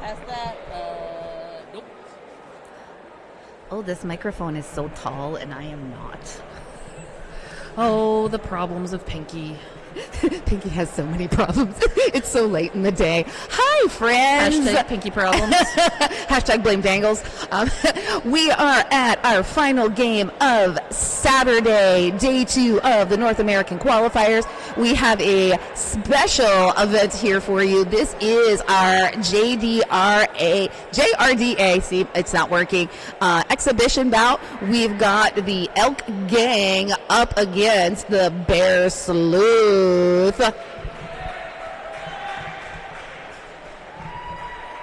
past that? Nope. Oh, this microphone is so tall, and I am not. Oh, the problems of Pinky. Pinky has so many problems. It's so late in the day. Hi, friends. Hashtag Pinky problems. Hashtag blame Dangles. We are at our final game of Saturday, day 2 of the North American qualifiers. We have a special event here for you. This is our JRDA, see, it's not working, exhibition bout. We've got the Elk Gang up against the Bear Sleuth.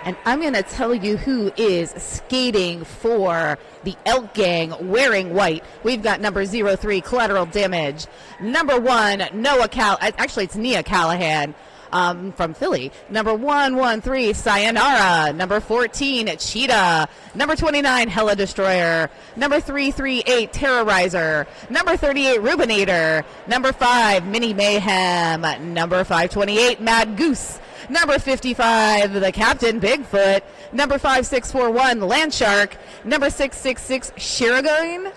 And I'm going to tell you who is skating for the Elk Gang wearing white. We've got number 03, Collateral Damage. Number 1, actually it's Nia Callahan from Philly. Number 113, Sayonara. Number 14, Cheetah. Number 29, Hella Destroyer. Number 338, Terrorizer. Number 38, Rubinator. Number 5, Mini Mayhem. Number 528, Mad Goose. Number 55, the Captain Bigfoot. Number 5641, Landshark. Number 666, Shiragane.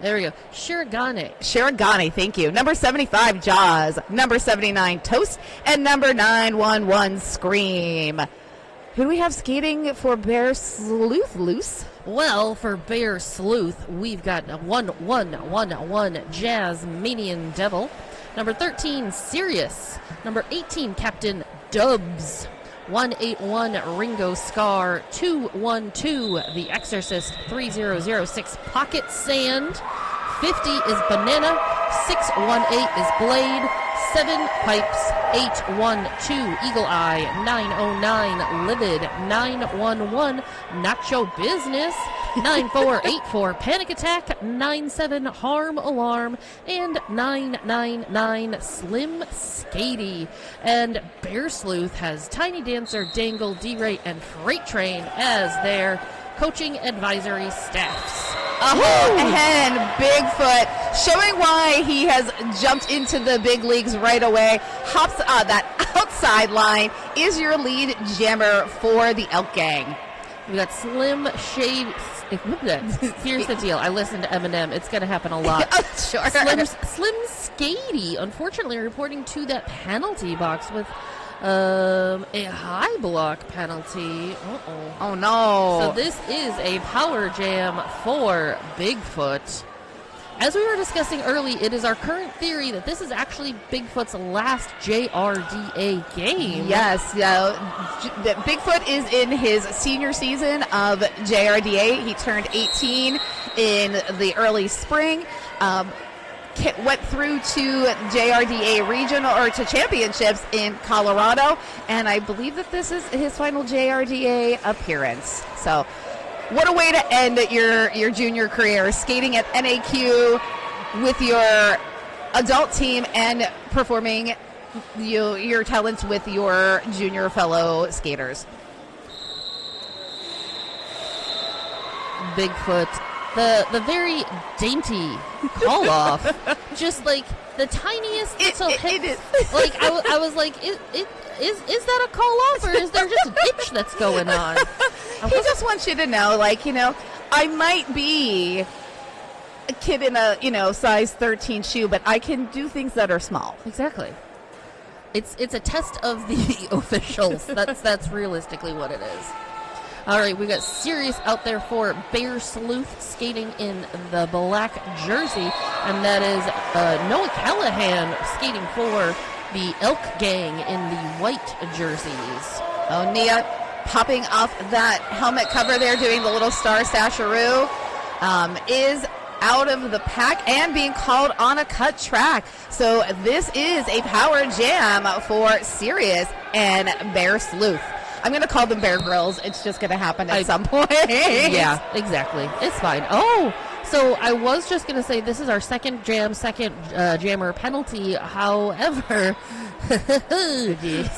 There we go. Shiragane, thank you. Number 75, Jaws. Number 79, Toast. And number 911, Scream. Who do we have skating for Bear Sleuth, Loose? Well, for Bear Sleuth, we've got 111 Jasmanian Devil. Number 13, Sirius. Number 18, Captain Dubs. 181, Ringo Scar. 212, The Exorcist. 3006, Pocket Sand. 50 is Banana. 618 is Blade. 7 Pipes. 812, Eagle Eye. 909, Livid. 911, Nacho Business. 9484, Panic Attack. 97, Harm Alarm. And 999, Slim Skady. And Bear Sleuth has Tiny Dancer, Dangle, D-Rate, and Freight Train as their coaching advisory staffs. And Bigfoot, showing why he has jumped into the big leagues right away, hops that outside line, is your lead jammer for the Elk Gang. We got Slim Shade. Here's the deal. I listened to Eminem. It's going to happen a lot. Sure. Slim Skady, unfortunately, reporting to that penalty box with a high block penalty. Oh, no. So this is a power jam for Bigfoot. As we were discussing early, it is our current theory that this is actually Bigfoot's last JRDA game. Yes, Bigfoot is in his senior season of JRDA. He turned 18 in the early spring. Went through to JRDA regional or to championships in Colorado, and I believe that this is his final JRDA appearance. So what a way to end your junior career, skating at NAQ with your adult team and performing your talents with your junior fellow skaters. Bigfoot, the very dainty call off, just like the tiniest little hit. It is. Like I was like, is that a call off, or is there just an itch that's going on? He just wants you to know, I might be a kid in a size 13 shoe, but I can do things that are small. Exactly. It's a test of the officials. That's realistically what it is. All right, we got Sirius out there for Bear Sleuth, skating in the black jersey, and that is Noah Callahan skating for the Elk Gang in the white jerseys. Oh, Nia popping off that helmet cover there, doing the little star stasharoo, is out of the pack and being called on a cut track. So this is a power jam for Sirius and Bear Sleuth. I'm going to call them Bear Grylls. It's just going to happen at some point. Yeah, exactly. It's fine. Oh, so I was just going to say this is our second jammer penalty. However,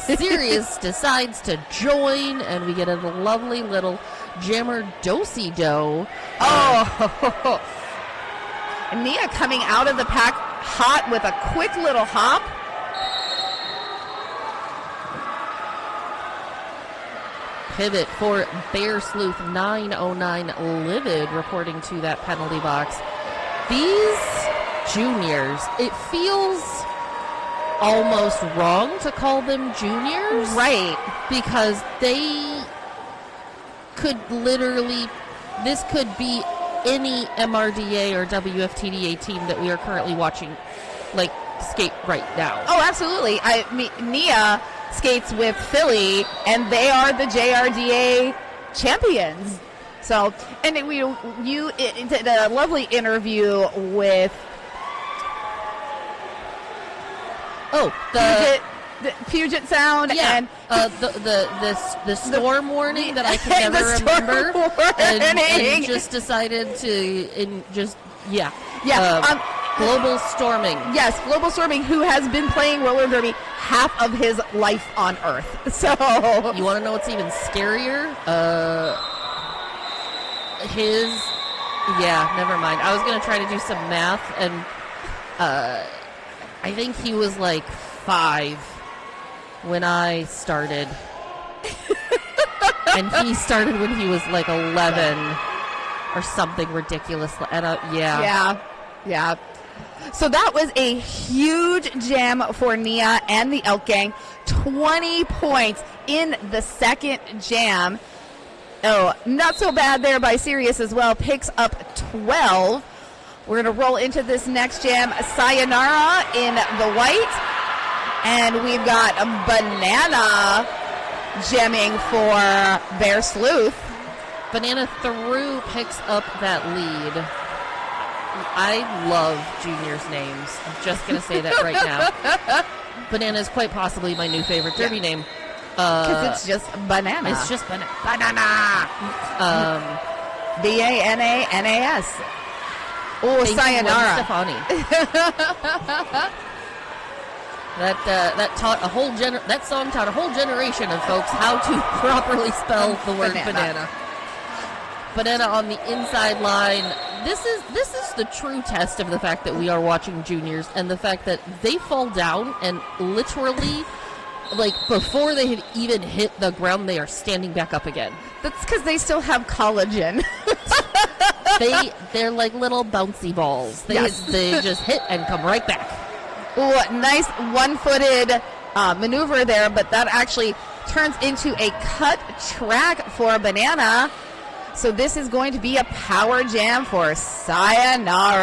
Sirius decides to join, and we get a lovely little jammer do-si-do. Oh, Nia coming out of the pack hot with a quick little hop. pivot for Bear Sleuth 909 Livid reporting to that penalty box. These juniors, it feels almost wrong to call them juniors. Right. Because they could literally, this could be any MRDA or WFTDA team that we are currently watching, like, skate right now. Oh, absolutely. Nia skates with Philly, and they are the JRDA champions. So, and you did a lovely interview with Puget Sound, yeah, and the storm warning that I can never remember, and just decided to global storming. Yes, global storming. Who has been playing roller derby half of his life on Earth? So you want to know what's even scarier? Never mind. I was gonna try to do some math, and I think he was like 5 when I started. And he started when he was like 11 or something ridiculous. And yeah. So that was a huge jam for Nia and the Elk Gang. 20 points in the second jam. Oh, not so bad there by Sirius as well. Picks up 12. We're going to roll into this next jam. Sayonara in the white. And we've got a Banana jamming for Bear Sleuth. Banana through picks up that lead. I love juniors' names. I'm just going to say that right now. Banana is quite possibly my new favorite derby name. Because it's just Banana. It's just Banana. Bananas. Oh, Sayonara. Stefani. That song taught a whole generation of folks how to properly spell the word banana. Banana on the inside line. This is the true test of the fact that we are watching juniors, and the fact that they fall down and literally, like, before they had even hit the ground, they are standing back up again. That's because they still have collagen. They're like little bouncy balls. They just hit and come right back. Ooh, nice one-footed maneuver there, but that actually turns into a cut track for Banana. So this is going to be a power jam for Sayonara.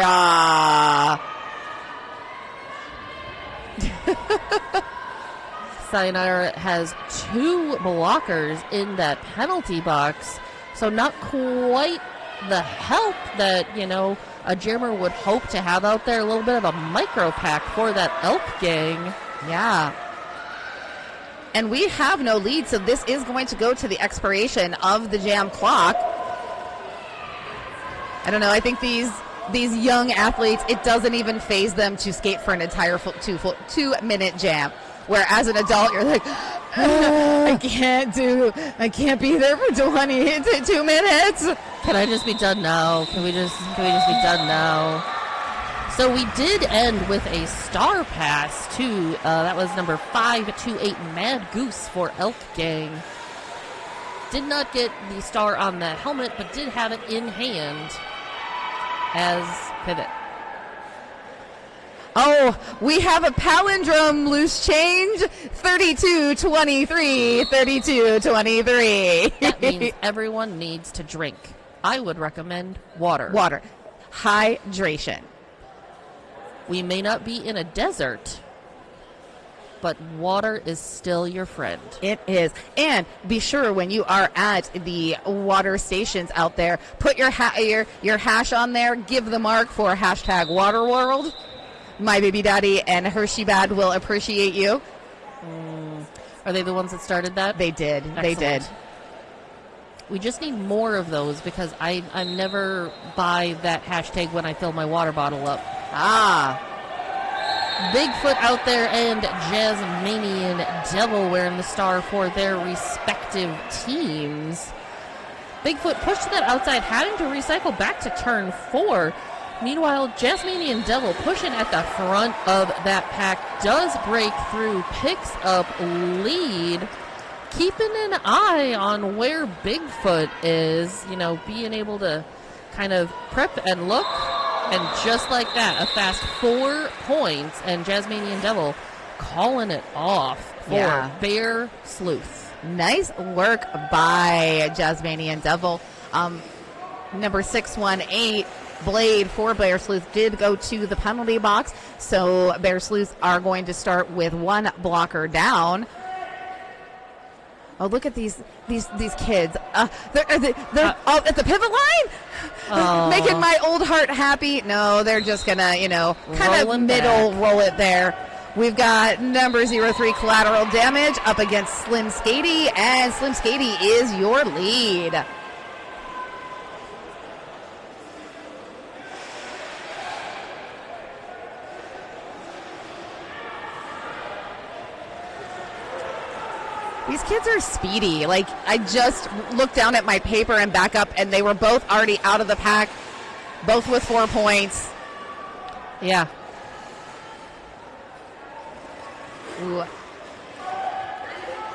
Sayonara has 2 blockers in that penalty box, so not quite the help that, a jammer would hope to have out there. A little bit of a micro pack for that Elk Gang. Yeah. And we have no lead, so this is going to go to the expiration of the jam clock. I don't know. I think these young athletes, it doesn't even faze them to skate for an entire 2-minute jam. Where as an adult, you're like, I can't be there for 2 minutes. Can I just be done now? Can we just be done now? So we did end with a star pass too. That was number 528 Mad Goose for Elk Gang. Did not get the star on the helmet, but did have it in hand as pivot. Oh, we have a palindrome loose change. 32-23, 32-23. That means everyone needs to drink. I would recommend water. Water. Hydration. We may not be in a desert, but water is still your friend. It is. And be sure when you are at the water stations out there, put your hash on there, give the mark for #WaterWorld. My baby daddy and Hershey Bad will appreciate you. Are they the ones that started that? They did. Excellent. They did. We just need more of those because I never buy that hashtag when I fill my water bottle up. Bigfoot out there and Jasmanian Devil wearing the star for their respective teams. Bigfoot pushed that outside, having to recycle back to turn 4. Meanwhile, Jasmanian Devil pushing at the front of that pack does break through, picks up lead. keeping an eye on where Bigfoot is, being able to kind of prep and look. And just like that, a fast 4 points, and Jasmanian Devil calling it off for Bear Sleuth. Nice work by Jasmanian Devil. Number 618, Blade for Bear Sleuth did go to the penalty box, so Bear Sleuth are going to start with 1 blocker down. Oh, look at these kids. They're all at the pivot line, making my old heart happy. No, they're just going to, kind of middle roll it there. We've got number 03, Collateral Damage, up against Slim Skady, and Slim Skady is your lead. These kids are speedy. Like, I just looked down at my paper and back up, and they were both already out of the pack, both with 4 points. Yeah. Ooh.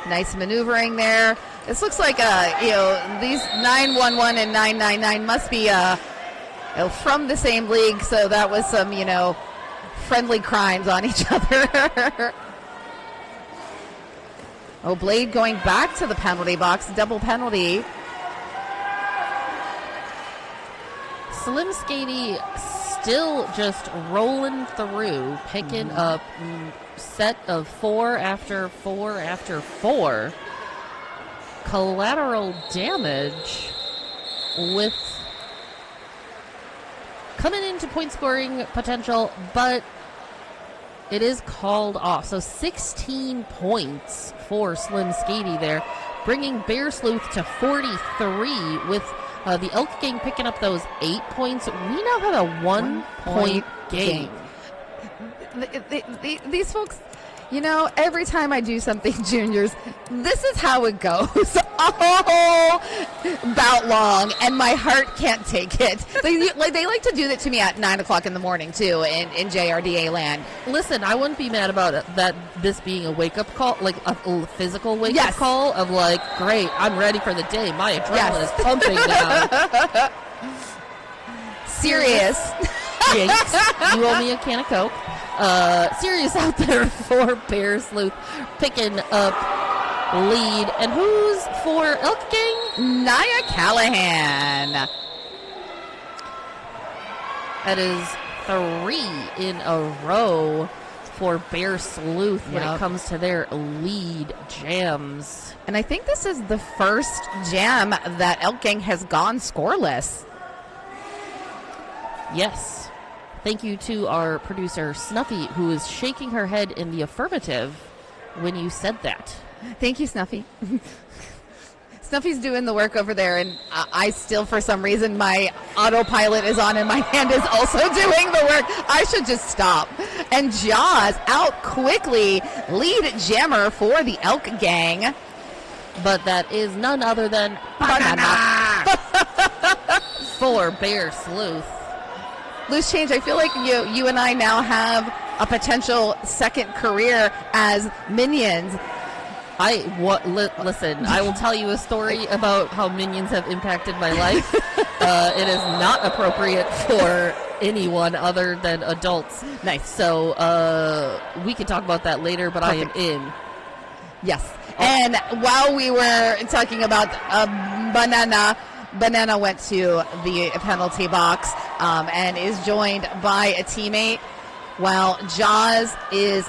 Nice maneuvering there. This looks like, these 911 and 999 must be from the same league, so that was some, friendly crimes on each other. Oh, Blade going back to the penalty box. Double penalty. Slim Skady still just rolling through, picking up set of 4 after 4 after 4. Collateral Damage with coming into point scoring potential, but it is called off. So 16 points for Slim Skady there, bringing Bear Sleuth to 43 with the Elk Gang picking up those 8 points. We now have a 1-point game. These folks, every time I do something, juniors, this is how it goes all about long, and my heart can't take it. They like to do that to me at 9 o'clock in the morning, too, in JRDA land. Listen, I wouldn't be mad about it, this being a wake-up call, like a physical wake-up call of like, great, I'm ready for the day. My adrenaline is pumping now. Serious. Jinx, you owe me a can of Coke. Serious out there for Bear Sleuth, picking up lead. And who's for Elk Gang? Nia Callahan. That is 3 in a row for Bear Sleuth when it comes to their lead jams. And I think this is the first jam that Elk Gang has gone scoreless. Yes. Thank you to our producer, Snuffy, who is shaking her head in the affirmative when you said that. Thank you, Snuffy. Snuffy's doing the work over there, and I still, for some reason, my autopilot is on and my hand is also doing the work. I should just stop. And Jaws out quickly, lead jammer for the Elk Gang. But that is none other than Banana for Bear Sleuth. Loose change, I feel like you and I now have a potential second career as minions. Listen, I will tell you a story about how minions have impacted my life. It is not appropriate for anyone other than adults. Nice. So we can talk about that later, but Perfect. I am in. Yes. Oh. And while we were talking about Banana went to the penalty box and is joined by a teammate, while Jaws is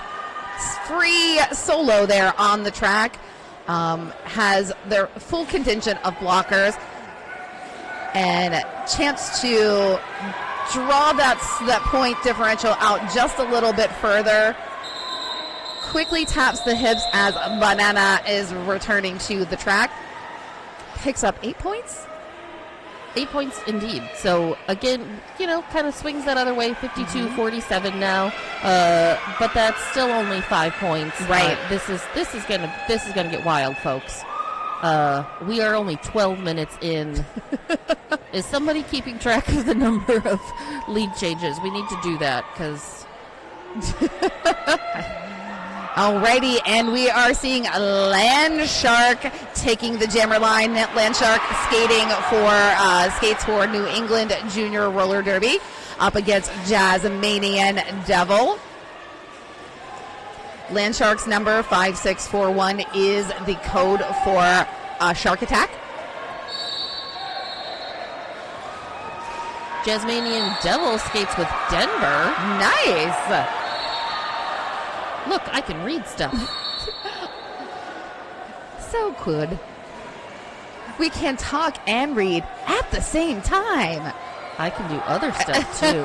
free solo there on the track, has their full contingent of blockers and chance to draw that point differential out just a little bit further. Quickly taps the hips as Banana is returning to the track. Picks up 8 points. 8 points indeed. So again, kind of swings that other way, 52-47 now. But that's still only 5 points. Right. This is gonna get wild, folks. We are only 12 minutes in. Is somebody keeping track of the number of lead changes? We need to do that because Alrighty, and we are seeing Land Shark taking the jammer line. Land Shark skates for New England Junior Roller Derby up against Jasmanian Devil. Land Shark's number 5641 is the code for Shark Attack. Jasmanian Devil skates with Denver. Nice. Look, I can read stuff. So good. We can talk and read at the same time. I can do other stuff too.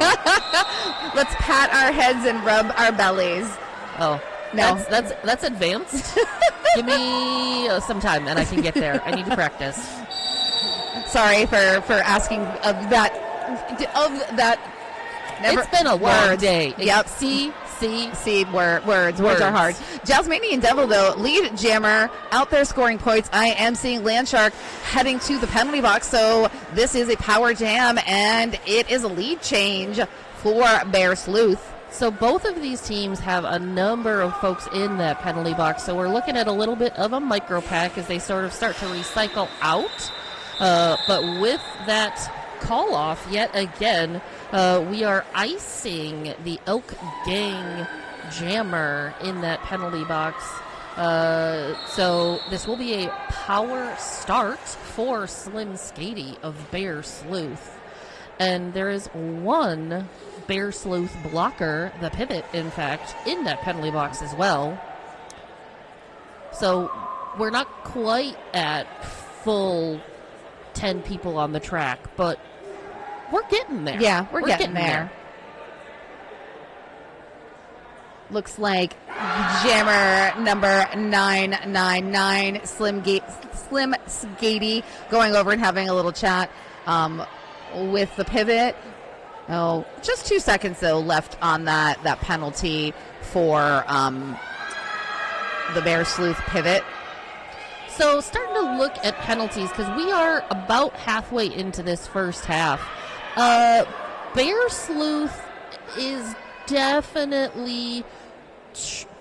Let's pat our heads and rub our bellies. Oh, no, that's advanced. Give me some time, and I can get there. I need to practice. Sorry for asking of that. Never, it's been a long day. Yep. Words are hard. Jasmanian Devil, though, lead jammer out there scoring points. I am seeing Land Shark heading to the penalty box, so this is a power jam, and it is a lead change for Bear Sleuth. So both of these teams have a number of folks in that penalty box, so we're looking at a little bit of a micro pack as they sort of start to recycle out. But with that call off yet again, we are icing the Elk Gang jammer in that penalty box. So this will be a power start for Slim Skady of Bear Sleuth. And there is one Bear Sleuth blocker, the pivot, in fact, in that penalty box as well. So we're not quite at full 10 people on the track, but we're getting there. Yeah, we're getting there. Looks like jammer number 999, Slim Skady, going over and having a little chat with the pivot. Oh, just 2 seconds, though, left on that penalty for the Bear Sleuth pivot. So starting to look at penalties, because we are about halfway into this first half. Bear Sleuth is definitely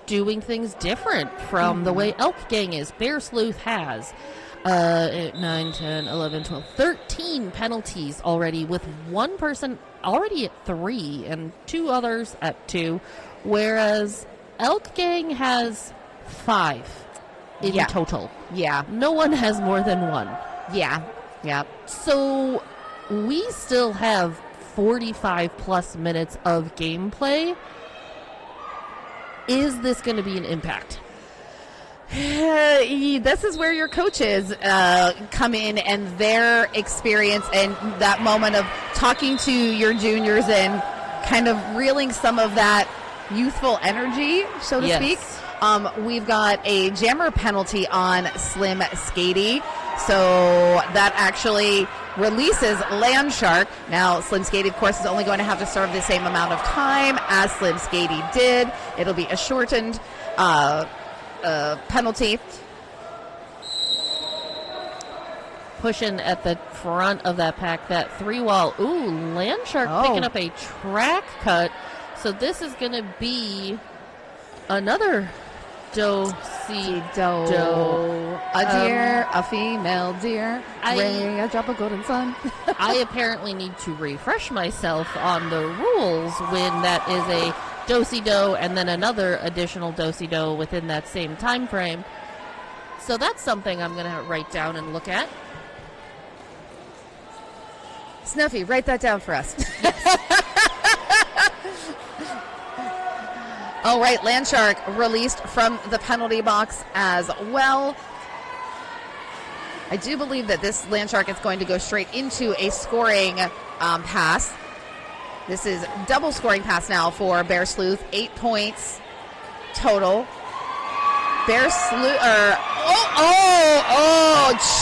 doing things different from the way Elk Gang is. Bear Sleuth has 8, 9, 10, 11, 12, 13 penalties already, with one person already at 3 and 2 others at 2, whereas Elk Gang has 5 in total. Yeah. No one has more than 1. Yeah. Yeah. So we still have 45 plus minutes of gameplay. Is this going to be an impact? This is where your coaches come in, and their experience and that moment of talking to your juniors and kind of reeling some of that youthful energy, so to speak. We've got a jammer penalty on Slim Skady, so that actually releases Land Shark. Now, Slim Skady, of course, is only going to have to serve the same amount of time as Slim Skady did. It'll be a shortened penalty. Pushing at the front of that pack, that 3-wall. Ooh, Land Shark picking up a track cut. So this is going to be another do-si-do. A deer, a female deer, a drop of golden sun. I apparently need to refresh myself on the rules when that is a do-si-do and then another additional do-si-do within that same time frame. So that's something I'm going to write down and look at. Snuffy, write that down for us. All right, Land Shark released from the penalty box as well. I do believe that this Land Shark is going to go straight into a scoring pass. This is double scoring pass now for Bear Sleuth, 8 points total. Bear Sleuth,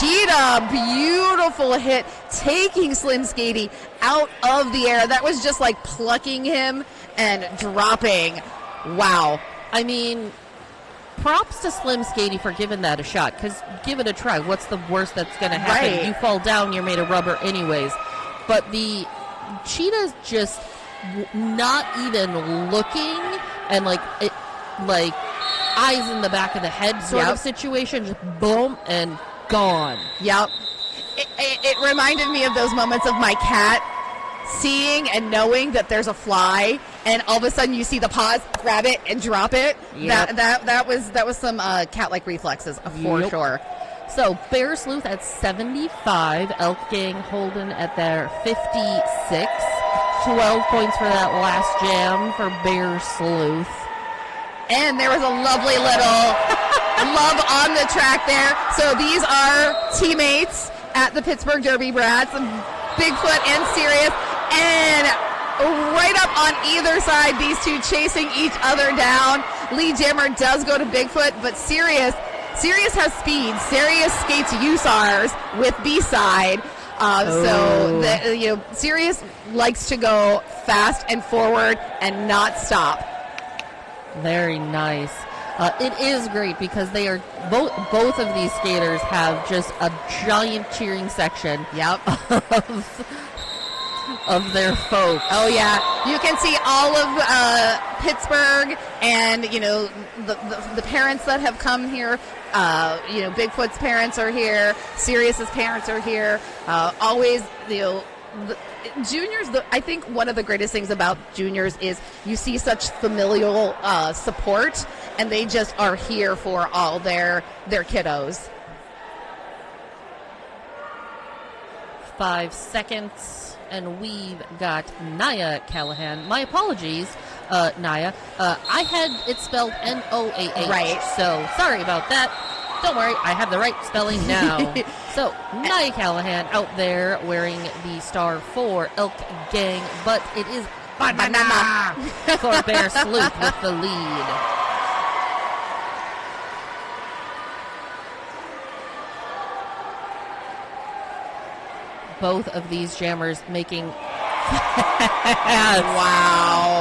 Cheetah, beautiful hit, taking Slim Skady out of the air. That was just like plucking him and dropping. Wow. I mean, props to Slim Skady for giving that a shot, because give it a try. What's the worst that's going to happen? Right. You fall down, you're made of rubber anyways. But the Cheetah's just not even looking, and eyes in the back of the head sort of situation, just boom, and gone. Yep. It reminded me of those moments of my cat seeing and knowing that there's a fly, and all of a sudden you see the paws, grab it and drop it. Yep. That was some cat-like reflexes for sure. So Bear Sleuth at 75, Elk Gang Holden at their 56. 12 points for that last jam for Bear Sleuth. And there was a lovely little love on the track there. So these are teammates at the Pittsburgh Derby Brats, Bigfoot and Sirius. And right up on either side, these two chasing each other down. Lee Jammer does go to Bigfoot, but Sirius has speed. Sirius skates USARs with B-side. So Sirius likes to go fast and forward and not stop. Very nice. It is great because they are both of these skaters have just a giant cheering section. Yep. of their folks. Oh yeah, you can see all of Pittsburgh, and the parents that have come here. Bigfoot's parents are here. Sirius's parents are here. Always, the juniors. I think one of the greatest things about juniors is you see such familial support, and they just are here for all their kiddos. 5 seconds, and we've got Naya Callahan. My apologies, Naya. I had it spelled Noah. Right. So sorry about that. Don't worry, I have the right spelling now. So Naya Callahan out there wearing the star for Elk Gang, but it is banana for Bear Sleuth with the lead. Both of these jammers making wow.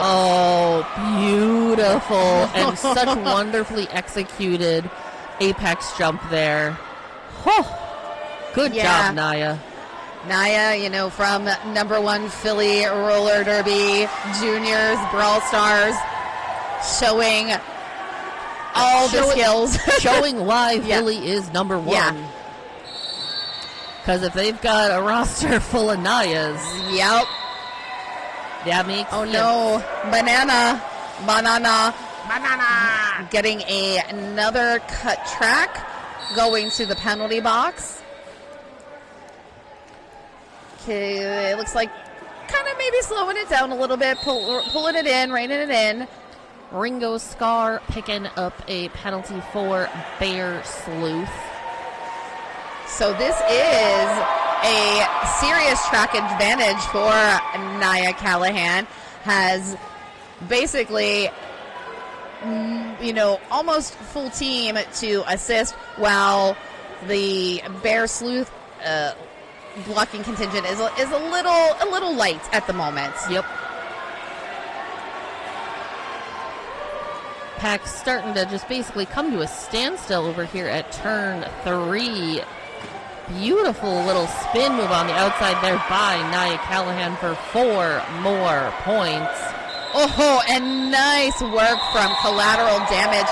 Oh, beautiful. And such wonderfully executed apex jump there. Oh, good job, Naya. Naya, from #1 Philly Roller Derby Juniors, Brawl Stars, showing all the skills. Showing why Philly is #1. Yeah. Because if they've got a roster full of Nayas, yep, that makes sense. No, banana, getting another cut track, going to the penalty box. Okay, it looks like kind of maybe slowing it down a little bit, pulling it in, reining it in. Ringo Scar picking up a penalty for Bear Sleuth. So this is a serious track advantage for Naya Callahan. Has basically, almost full team to assist, while the Bear Sleuth blocking contingent is a little light at the moment. Yep. Pack's starting to just basically come to a standstill over here at turn 3. Beautiful little spin move on the outside there by Naya Callahan for 4 more points. Oh, and nice work from Collateral Damage.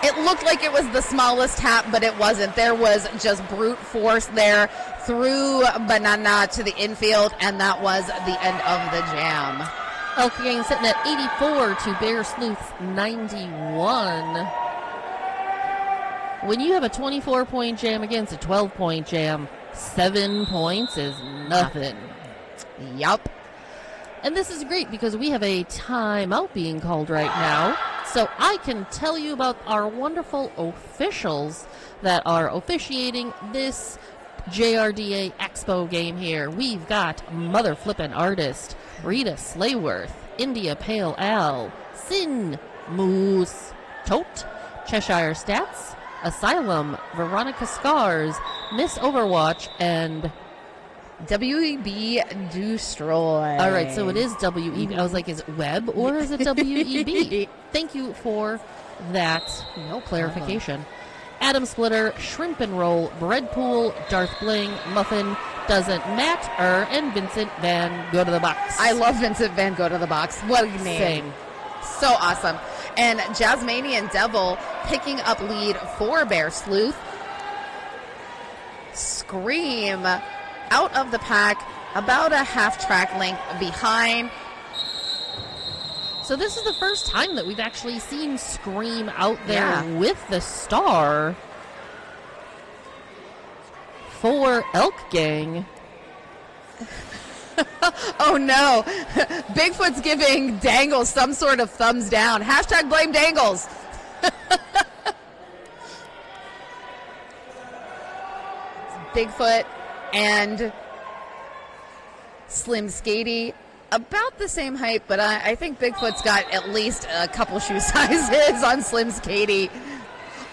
It looked like it was the smallest tap, but it wasn't. There was just brute force there through Banana to the infield, and that was the end of the jam. Elk Gang sitting at 84 to Bear Sleuth's 91. When you have a 24-point jam against a 12-point jam, 7 points is nothing. Yup. And this is great because we have a timeout being called right now. So I can tell you about our wonderful officials that are officiating this JRDA Expo game here. We've got Mother Flippin' Artist, Rita Slayworth, India Pale Al, Sin Moose Tote, Cheshire Stats, Asylum, Veronica Scars, Miss Overwatch, and WEB Destroy. All right, so it is WEB. I was like, is it Web or is it WEB? Thank you for that clarification. Adam Splitter, Shrimp and Roll, Breadpool, Darth Bling, Muffin, Doesn't Matter, and Vincent Van Go to the Box. I love Vincent Van Go to the Box. What a name. So awesome. And Jasmanian Devil picking up lead for Bear Sleuth. Scream out of the pack, about a half track length behind. So this is the first time that we've actually seen Scream out there with the star for Elk Gang. Oh no, Bigfoot's giving Dangles some sort of thumbs down. Hashtag blame Dangles. Bigfoot and Slim Skady about the same height, but I think Bigfoot's got at least a couple shoe sizes on Slim Skady.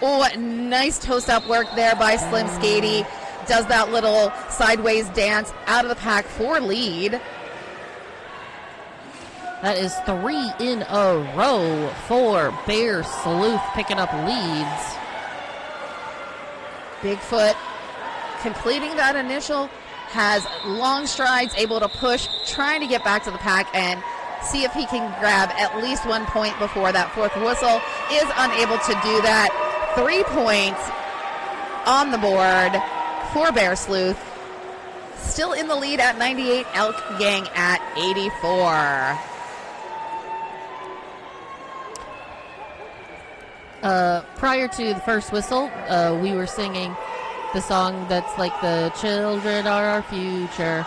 Oh, nice toast-up work there by Slim Skady. Does that little sideways dance out of the pack for lead. That is 3 in a row for Bear Sleuth picking up leads. Bigfoot completing that initial, has long strides, able to push, trying to get back to the pack and see if he can grab at least 1 point before that fourth whistle. Is unable to do that. 3 points on the board for Bear Sleuth. Still in the lead at 98, Elk Gang at 84. Prior to the first whistle, we were singing the song that's like the children are our future.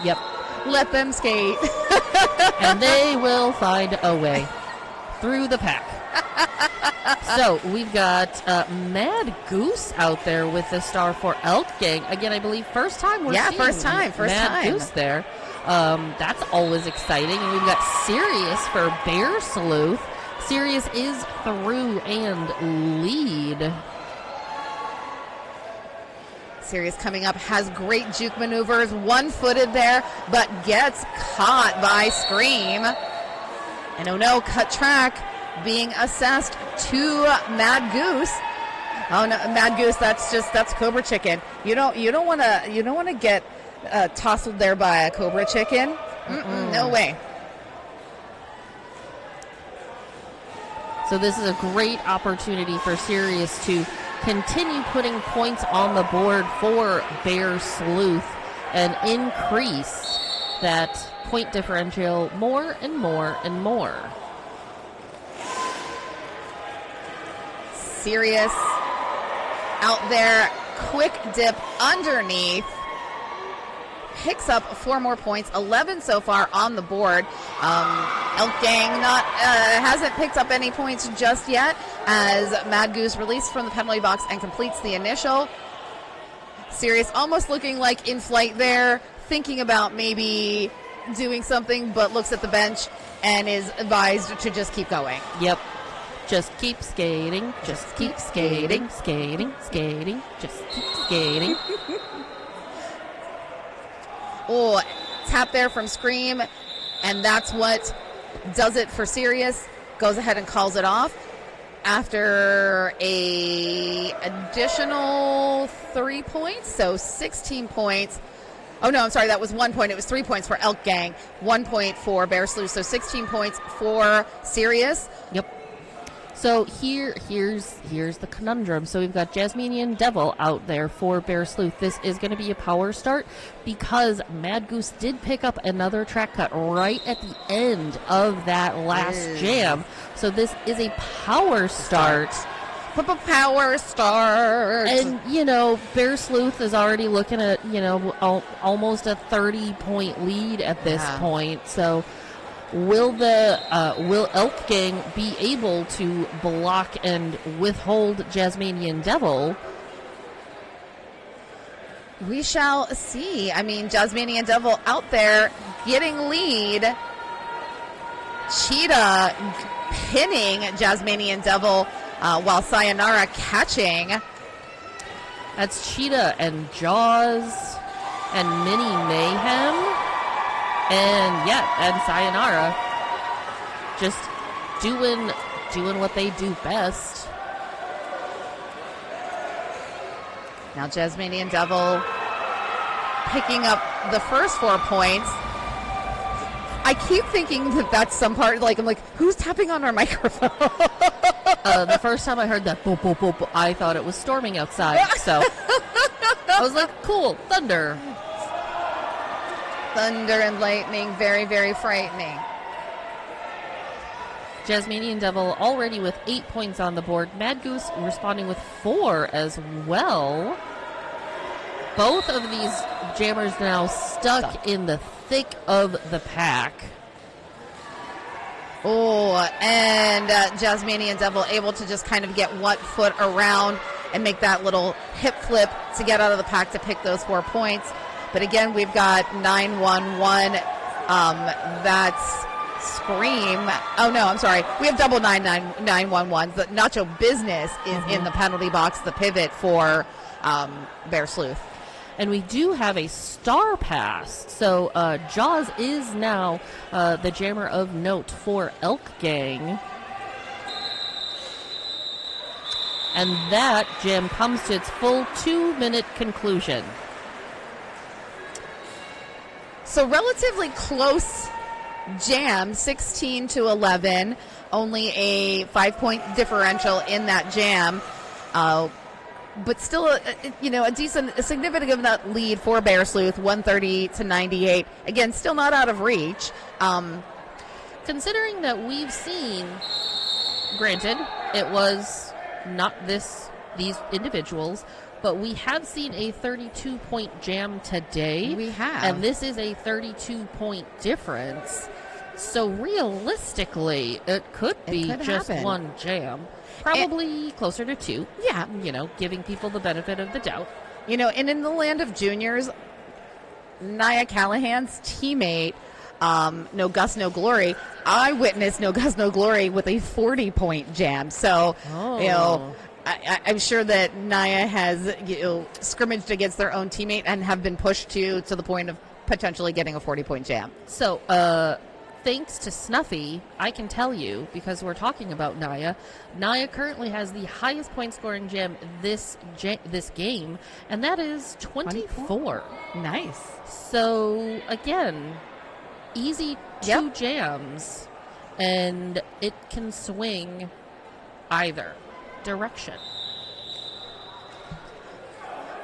Yep. Let them skate. And they will find a way through the pack. So we've got Mad Goose out there with the star for Elk Gang. Again, I believe first time we're seeing first time. Mad Goose there. That's always exciting. And we've got Sirius for Bear Sleuth. Sirius is through and lead. Sirius coming up, has great juke maneuvers, one-footed there, but gets caught by Scream. And oh no, cut track being assessed to Mad Goose. Oh no, Mad Goose, that's Cobra Chicken. You don't want to get tousled there by a Cobra Chicken. No way. So this is a great opportunity for Sirius to continue putting points on the board for Bear Sleuth and increase that point differential more and more and more. Sirius out there, quick dip underneath. Picks up 4 more points, 11 so far on the board. Elk Gang hasn't picked up any points just yet as Mad Goose released from the penalty box and completes the initial. Sirius almost looking like in flight there, thinking about maybe doing something, but looks at the bench and is advised to just keep going. Yep. Just keep skating, just keep skating, skating, skating, just keep skating. Oh, tap there from Scream, and that's what does it for Sirius. Goes ahead and calls it off after a additional 3 points, so 16 points. Oh, no, I'm sorry, that was 1 point. It was 3 points for Elk Gang, 1 point for Bear Sleuth, so 16 points for Sirius. Yep. So here's the conundrum. So we've got Jasmanian Devil out there for Bear Sleuth. This is going to be a power start because Mad Goose did pick up another track cut right at the end of that last jam. So this is a power start. Power start. And, Bear Sleuth is already looking at, almost a 30-point lead at this point. So will Elk Gang be able to block and withhold Jasmanian Devil? We shall see. I mean, Jasmanian Devil out there getting lead. Cheetah pinning Jasmanian Devil while Sayonara catching. That's Cheetah and Jaws and Mini Mayhem. And Sayonara just doing what they do best. Now Jasmanian Devil picking up the first 4 points. I keep thinking that that's some part, like, I'm like, who's tapping on our microphone? The first time I heard that, boop, boop, boop, I thought it was storming outside. So I was like, cool, thunder. Thunder and lightning, very, very frightening. Jasminian Devil already with 8 points on the board. Mad Goose responding with 4 as well. Both of these jammers now stuck in the thick of the pack. Oh, and Jasminian Devil able to just kind of get one foot around and make that little hip flip to get out of the pack to pick those 4 points. But again, we've got 911. That's Scream. Oh, no, I'm sorry. We have double 911. The Nacho Business is in the penalty box, the pivot for Bear Sleuth. And we do have a star pass. So Jaws is now the jammer of note for Elk Gang. And that jam comes to its full 2-minute conclusion. So relatively close jam, 16-11. Only a 5-point differential in that jam. But still, a significant enough lead for Bear Sleuth, 130-98. Again, still not out of reach. Considering that we've seen, granted, it was not these individuals, but we have seen a 32-point jam today. We have. And this is a 32-point difference. So realistically, it could be just happen. one jam. Probably closer to 2. Yeah. Giving people the benefit of the doubt. And in the land of juniors, Nia Callahan's teammate, No Gus, No Glory, I witnessed No Gus, No Glory with a 40-point jam. So, I'm sure that Nia has scrimmaged against their own teammate and have been pushed to the point of potentially getting a 40-point jam. So, thanks to Snuffy, I can tell you, because we're talking about Nia currently has the highest point scoring jam this game, and that is 24. Nice. So, again, easy 2 jams, and it can swing either direction.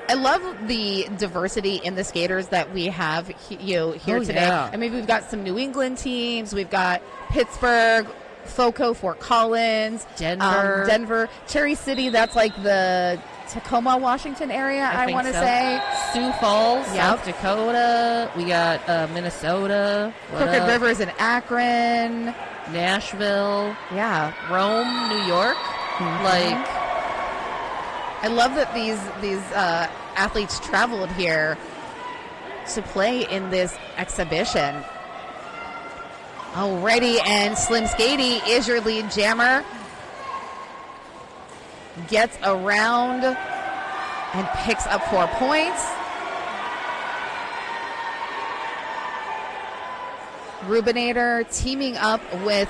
I love the diversity in the skaters that we have here today. Yeah. I mean, we've got some New England teams. We've got Pittsburgh, FOCO, Fort Collins, Denver. Cherry City. That's like the Tacoma, Washington area, I want to say. Sioux Falls, South Dakota. We got Minnesota. Crooked Rivers in Akron. Nashville. Yeah. Rome, New York. I love that these athletes traveled here to play in this exhibition. Alrighty, and Slim Skady is your lead jammer. Gets around and picks up 4 points. Rubinator teaming up with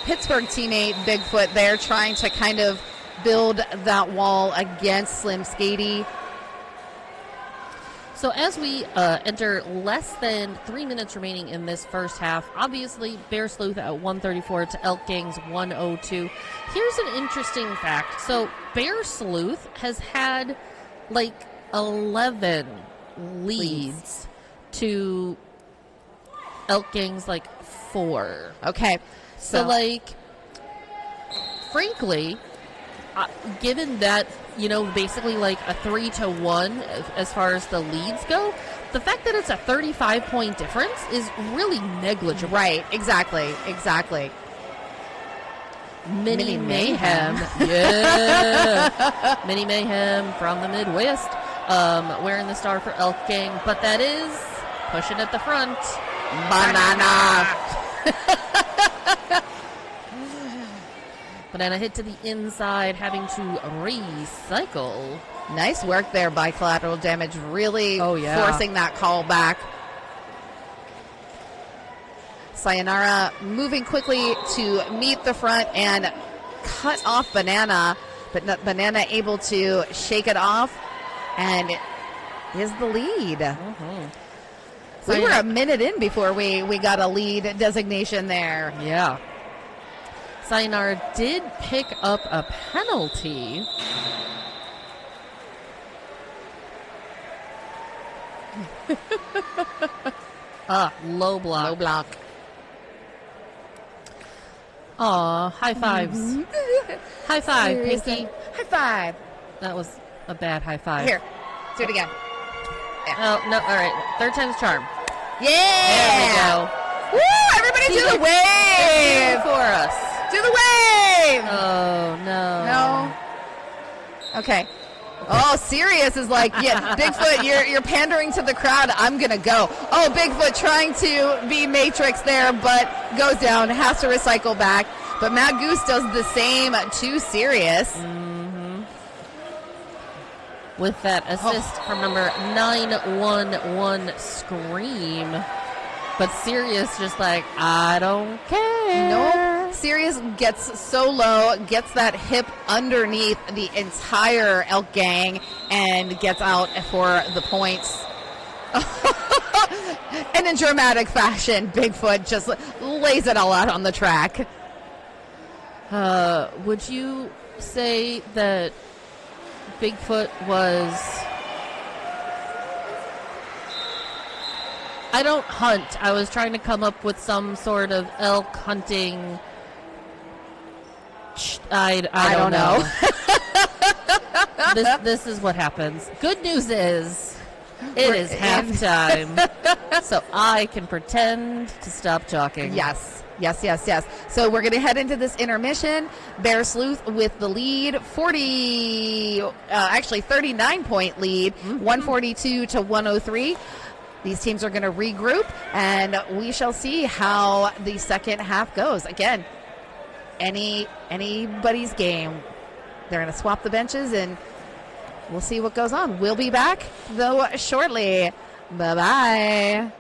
Pittsburgh teammate Bigfoot there, trying to kind of build that wall against Slim Skady. So as we enter less than 3 minutes remaining in this first half, obviously Bear Sleuth at 134 to Elk Gang's 102. Here's an interesting fact. So Bear Sleuth has had like 11 leads to Elk Gang's like 4. Okay. So like, frankly, given that, basically like a 3-1 as far as the leads go, the fact that it's a 35-point difference is really negligible. Right, exactly. Mini Mayhem. Yeah. Mini Mayhem from the Midwest, wearing the star for Elk Gang, but that is pushing at the front. Banana. Banana hit to the inside, having to recycle. Nice work there by Collateral Damage, really forcing that call back. Sayonara moving quickly to meet the front and cut off Banana, but Banana able to shake it off, and it is the lead. We were a minute in before we got a lead designation there. Yeah. Sayonara did pick up a penalty. Low block. Low block. Aw, high fives. High five, Pinky. High five. That was a bad high five. Here, do it again. Oh, no, all right. Third time's charm. Yeah. There we go. Woo, everybody do the wave. For us. Do the wave. Oh, no. No. Okay. Oh, Sirius is like, yeah, Bigfoot, you're pandering to the crowd. I'm going to go. Oh, Bigfoot trying to be Matrix there, but goes down, has to recycle back. But Matt Goose does the same to Sirius. Mm-hmm. With that assist from number 911 Scream. But Sirius just like, I don't care. No. Sirius gets so low, gets that hip underneath the entire elk gang, and gets out for the points. And in dramatic fashion, Bigfoot just lays it all out on the track. Would you say that Bigfoot was... I don't hunt. I was trying to come up with some sort of elk hunting... I don't know. This is what happens. Good news is it is halftime, so I can pretend to stop talking. Yes. So we're going to head into this intermission. Bear Sleuth with the lead, 39-point lead, 142 to 103. These teams are going to regroup, and we shall see how the second half goes. Again, anybody's game. They're going to swap the benches, and we'll see what goes on. We'll be back, though, shortly. Bye-bye.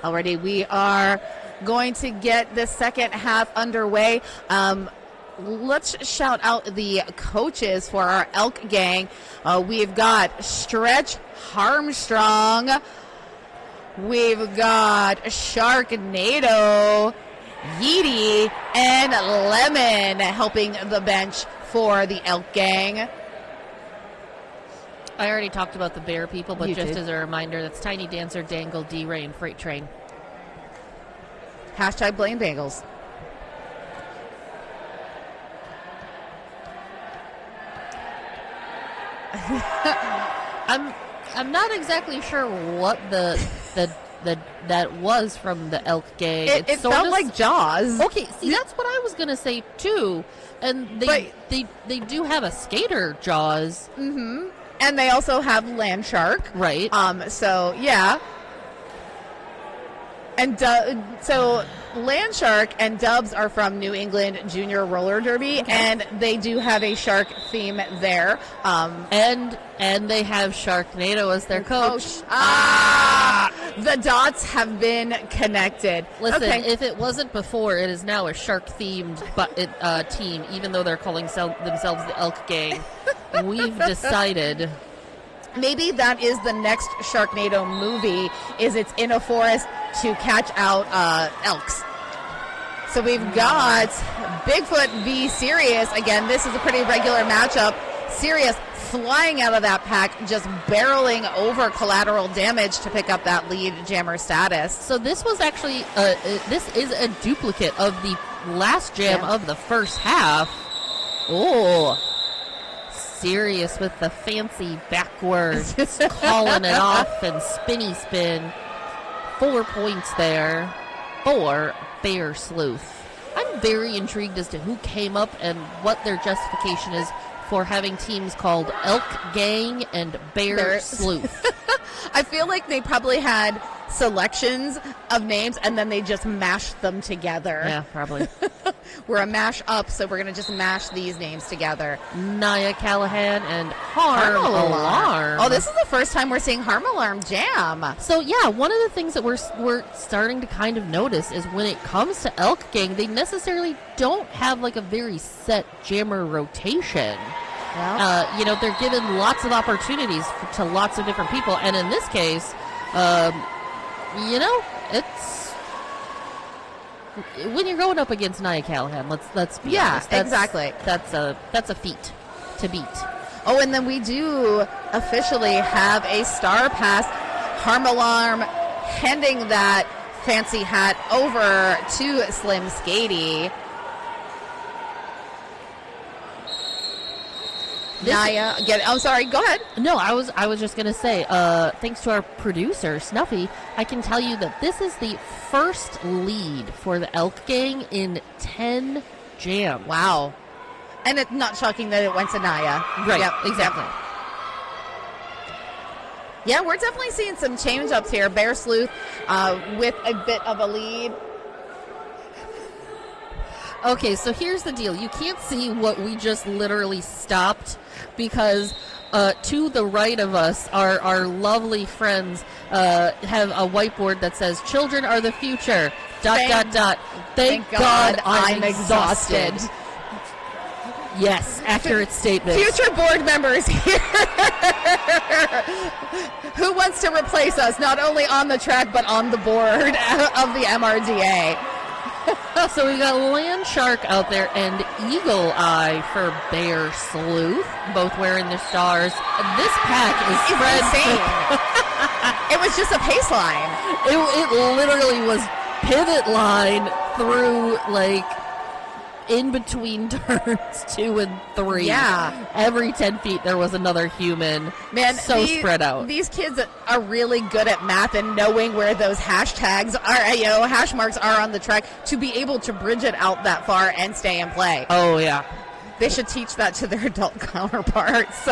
Already, we are going to get the second half underway. Let's shout out the coaches for our Elk gang. We've got Stretch Armstrong. We've got Sharknado, Yeety, and Lemon helping the bench for the Elk gang. I already talked about the bear people, but You just did. as a reminder, that's Tiny Dancer, Dangle, D-Ray, and Freight Train. Hashtag blame Bengals. I'm not exactly sure what the that was from the Elk gang. It sort felt of like Jaws. Okay, see, that's what I was gonna say too. And they do have a skater Jaws, Mm-hmm. And they also have Land Shark. right? So yeah. And so Land Shark and Dubs are from New England Junior Roller Derby, Okay. and they do have a shark theme there. And they have Sharknado as their coach. The dots have been connected. Listen, Okay. if it wasn't before, it is now a shark-themed team, even though they're calling themselves the Elk Gang. We've decided. Maybe that is the next Sharknado movie, is it's in a forest to catch out elks. So we've got Bigfoot v. Sirius. Again, this is a pretty regular matchup. Sirius flying out of that pack, just barreling over collateral damage to pick up that lead jammer status. So this was actually, this is a duplicate of the last jam Yeah. of the first half. Oh, Sirius with the fancy backwards, calling it off and spinny spin. 4 points there for Bear Sleuth. I'm very intrigued as to who came up and what their justification is for having teams called Elk Gang and Bear Sleuth. I feel like they probably had selections of names and then they just mashed them together. Yeah, probably. We're a mash up, so we're going to just mash these names together. Naya Callahan and Harm Alarm. Oh, this is the first time we're seeing Harm Alarm jam. So yeah, one of the things that we're starting to kind of notice is when it comes to Elk Gang, they necessarily don't have like a very set jammer rotation. Well, They're given lots of opportunities to lots of different people, and in this case, it's when you're going up against Nia Callahan. Let's be honest. exactly. That's a feat to beat. Oh, and then we do officially have a star pass. Harm Alarm handing that fancy hat over to Slim Skady. Naya, again, I'm sorry, go ahead. No, I was just gonna say, thanks to our producer Snuffy, I can tell you that this is the first lead for the Elk Gang in 10 jams. Wow. And it's not shocking that it went to Naya. Right, Yep, exactly. Yep. Yeah, we're definitely seeing some change-ups here. Bear Sleuth with a bit of a lead. Okay, so here's the deal. You can't see what we just literally stopped because to the right of us, our lovely friends have a whiteboard that says, "Children are the future, ... Thank God I'm exhausted." Yes, accurate statement. Future board members here. Who wants to replace us, not only on the track, but on the board of the MRDA? So we got Land Shark out there and Eagle Eye for Bear Sleuth, both wearing their stars. This pack is spread. Insane. It was just a pace line. It literally was pivot line through, like, in between turns 2 and 3. Yeah. Every 10 feet there was another human. Man, Spread out. These kids are really good at math and knowing where those hashtags are, hash marks are on the track to be able to bridge it out that far and stay in play. Oh, yeah. They should teach that to their adult counterparts.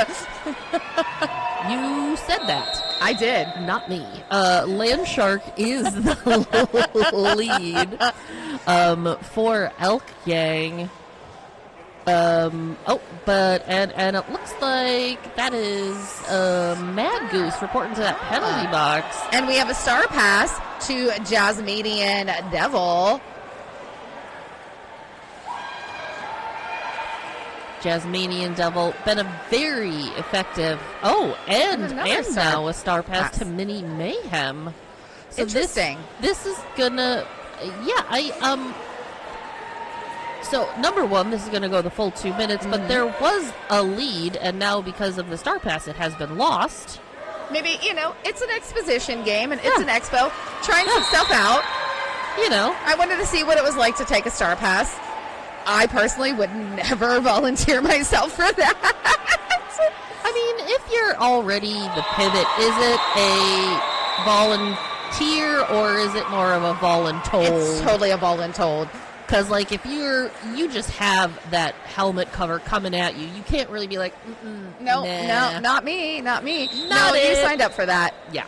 You said that. I did. Not me. Land Shark is the lead for Elk Gang. And it looks like that is Mad Goose reporting to that penalty box. And we have a star pass to Jasminian Devil. Jasminian Devil, been a very effective. Oh, and now a star pass to Mini Mayhem. So Interesting. This is gonna, So number one, this is gonna go the full 2 minutes, but there was a lead, and now because of the star pass, it has been lost. Maybe, it's an exposition game, and it's an expo, trying some stuff out. I wanted to see what it was like to take a star pass. I personally would never volunteer myself for that. I mean, if you're already the pivot, is it a volunteer or is it more of a voluntold? It's totally a voluntold. Because, like, if you just have that helmet cover coming at you, you can't really be like, no, not me. No, you signed up for that. Yeah.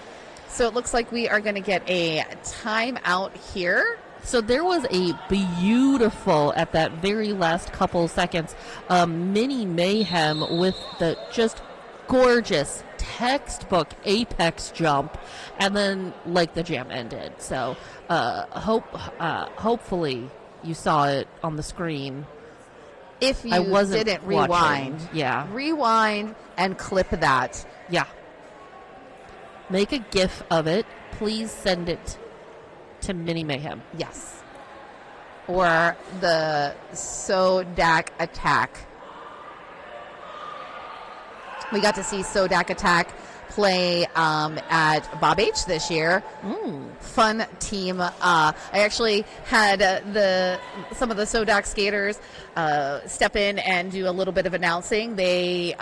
So it looks like we are going to get a timeout here. So there was a beautiful, at that very last couple seconds, Mini Mayhem with the just gorgeous textbook apex jump, and then, the jam ended. So hopefully you saw it on the screen. If you didn't rewind. Yeah. Rewind and clip that. Yeah. Make a GIF of it. Please send it to Mini Mayhem. Yes. Or the Sodak Attack. We got to see Sodak Attack play at Bob H this year. Fun team. I actually had some of the Sodak skaters step in and do a little bit of announcing. They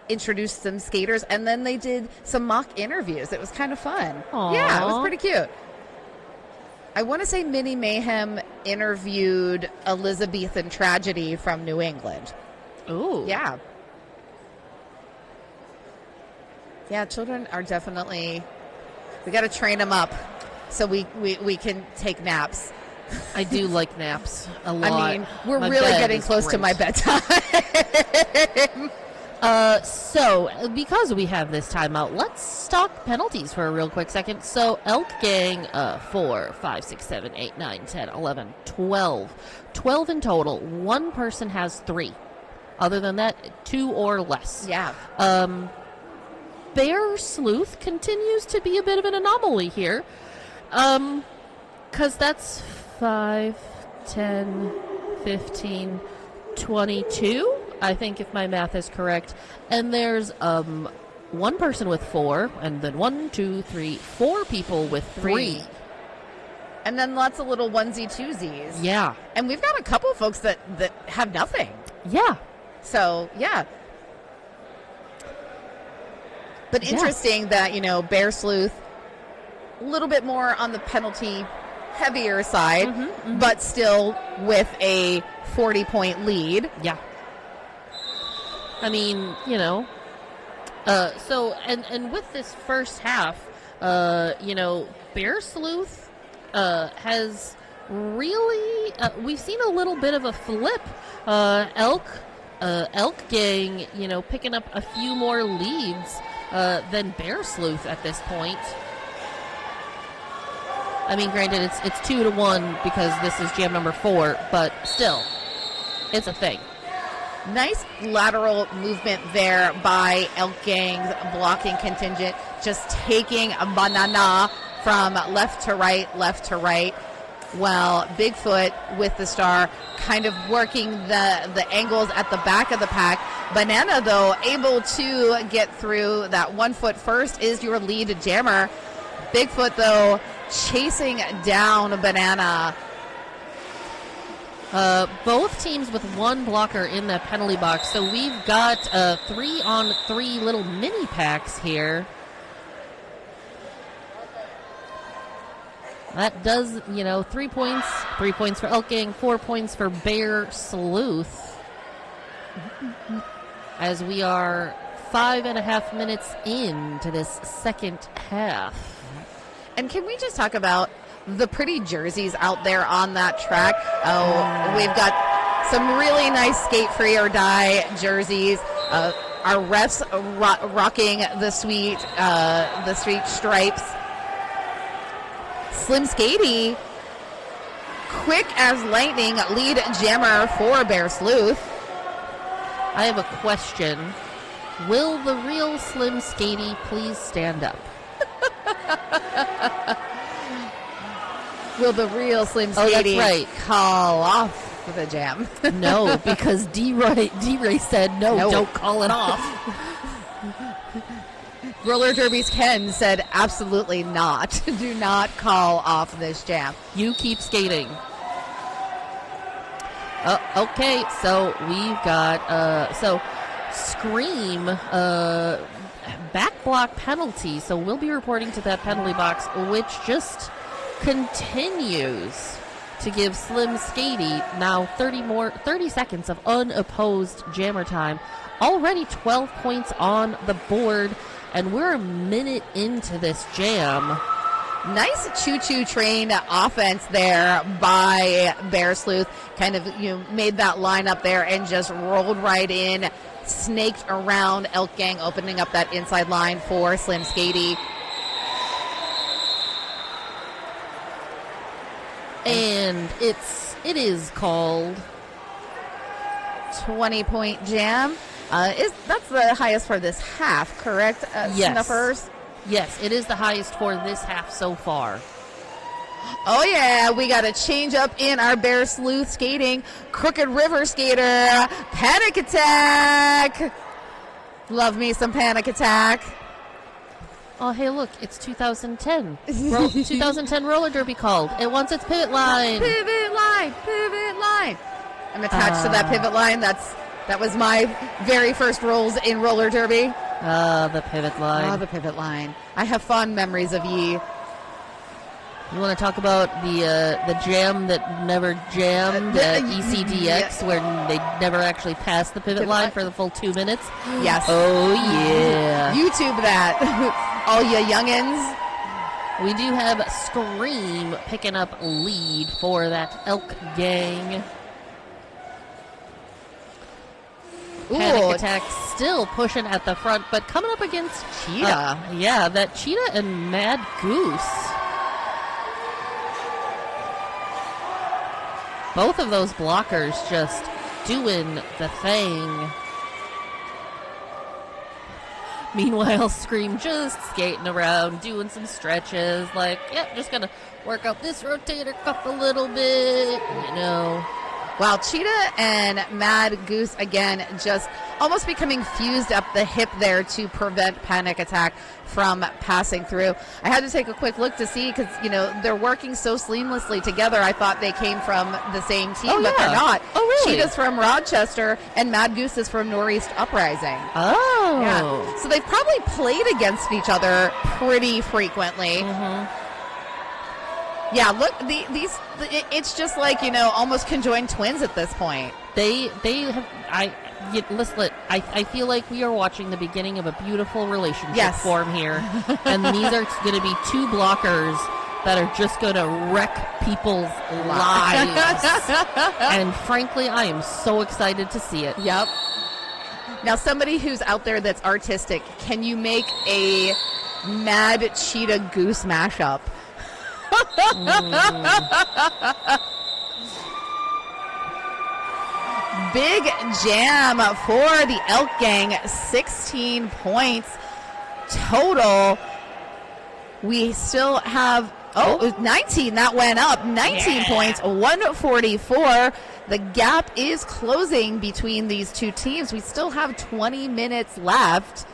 introduced some skaters, and then they did some mock interviews. It was kind of fun. Aww. Yeah, it was pretty cute. I want to say Mini Mayhem interviewed Elizabethan Tragedy from New England. Ooh. Yeah. Yeah, children are definitely, we got to train them up so we can take naps. I do like naps a lot. I mean, we're really getting close to my bedtime. So, because we have this timeout, let's talk penalties for a real quick second. So, Elk Gang, 4, 5, 6, 7, 8, 9, 10, 11, 12. 12 in total. One person has 3. Other than that, 2 or less. Yeah. Bear Sleuth continues to be a bit of an anomaly here. Because that's 5, 10, 15, 22, I think, if my math is correct. And there's one person with 4, and then 1, 2, 3, 4 people with 3. And then lots of little onesie-twosies. Yeah. And we've got a couple of folks that have nothing. Yeah. So, yeah. But interesting that, Bear Sleuth, a little bit more on the penalty heavier side, but still with a 40-point lead. Yeah. I mean, so, and with this first half, Bear Sleuth has really, we've seen a little bit of a flip. Elk Gang, picking up a few more leads than Bear Sleuth at this point. I mean, granted, it's 2-1 because this is jam number 4, but still, it's a thing. Nice lateral movement there by Elk Gang's blocking contingent, just taking a banana from left to right. Well, Bigfoot with the star kind of working the angles at the back of the pack. Banana, though, able to get through that 1 foot first is your lead jammer. Bigfoot, though, chasing down Banana. Both teams with 1 blocker in that penalty box. So we've got 3-on-3 little mini packs here. That does, 3 points. 3 points for Elk Gang, 4 points for Bear Sleuth. As we are 5.5 minutes into this second half. And can we just talk about the pretty jerseys out there on that track? Oh, we've got some really nice skate free or die jerseys. Our refs rocking the sweet stripes. Slim Skady, quick as lightning, lead jammer for Bear Sleuth. I have a question. Will the real Slim Skady please stand up? Will the real Slim Oh, that's Skady right. call off the jam? No, because D-Ray said, no, don't call it off. Roller Derby's Ken said, absolutely not. Do not call off this jam. You keep skating. Okay, so we've got, Scream, back block penalty. So we'll be reporting to that penalty box, which just continues to give Slim Skady now 30 seconds of unopposed jammer time. Already 12 points on the board, and we're a minute into this jam. Nice choo-choo train offense there by Bear Sleuth. Kind of made that line up there and just rolled right in, snaked around Elk Gang, opening up that inside line for Slim Skady. And it is called 20-point jam. That's the highest for this half, correct? Yes. Snuffers? Yes, it is the highest for this half so far. Oh, yeah, we got a change up in our Bear Sleuth skating. Crooked River skater, Panic Attack. Love me some Panic Attack. Oh, hey, look, it's 2010. 2010 roller derby called. It wants its pivot line. Pivot line, pivot line. I'm attached to that pivot line. That was my very first rolls in roller derby. The pivot line. Oh, the pivot line. I have fond memories of ye. You want to talk about the jam that never jammed at ECDX, where they never actually passed the pivot line for the full 2 minutes? Yes. Oh, yeah. YouTube that. All ya youngins. We do have Scream picking up lead for that Elk Gang. Panic Attack still pushing at the front, but coming up against Cheetah. Yeah, that Cheetah and Mad Goose. Both of those blockers just doing the thing. Meanwhile, Scream just skating around, doing some stretches, like, yep, just gonna work out this rotator cuff a little bit, While Cheetah and Mad Goose, again, just almost becoming fused up the hip there to prevent Panic Attack from passing through. I had to take a quick look to see because, they're working so seamlessly together. I thought they came from the same team, but they're not. Oh, really? Cheetah's from Rochester, and Mad Goose is from Northeast Uprising. Oh. Yeah. So they've probably played against each other pretty frequently. Mm-hmm. Yeah, look, it's just like, almost conjoined twins at this point. They have, listen, I feel like we are watching the beginning of a beautiful relationship form here. And these are going to be two blockers that are just going to wreck people's lives. And frankly, I am so excited to see it. Yep. Now, somebody who's out there that's artistic, can you make a Mad Cheetah Goose mashup? Big jam for the Elk Gang, 16 points total. We still have 19, that went up, 19 points, 144. The gap is closing between these two teams. We still have 20 minutes left.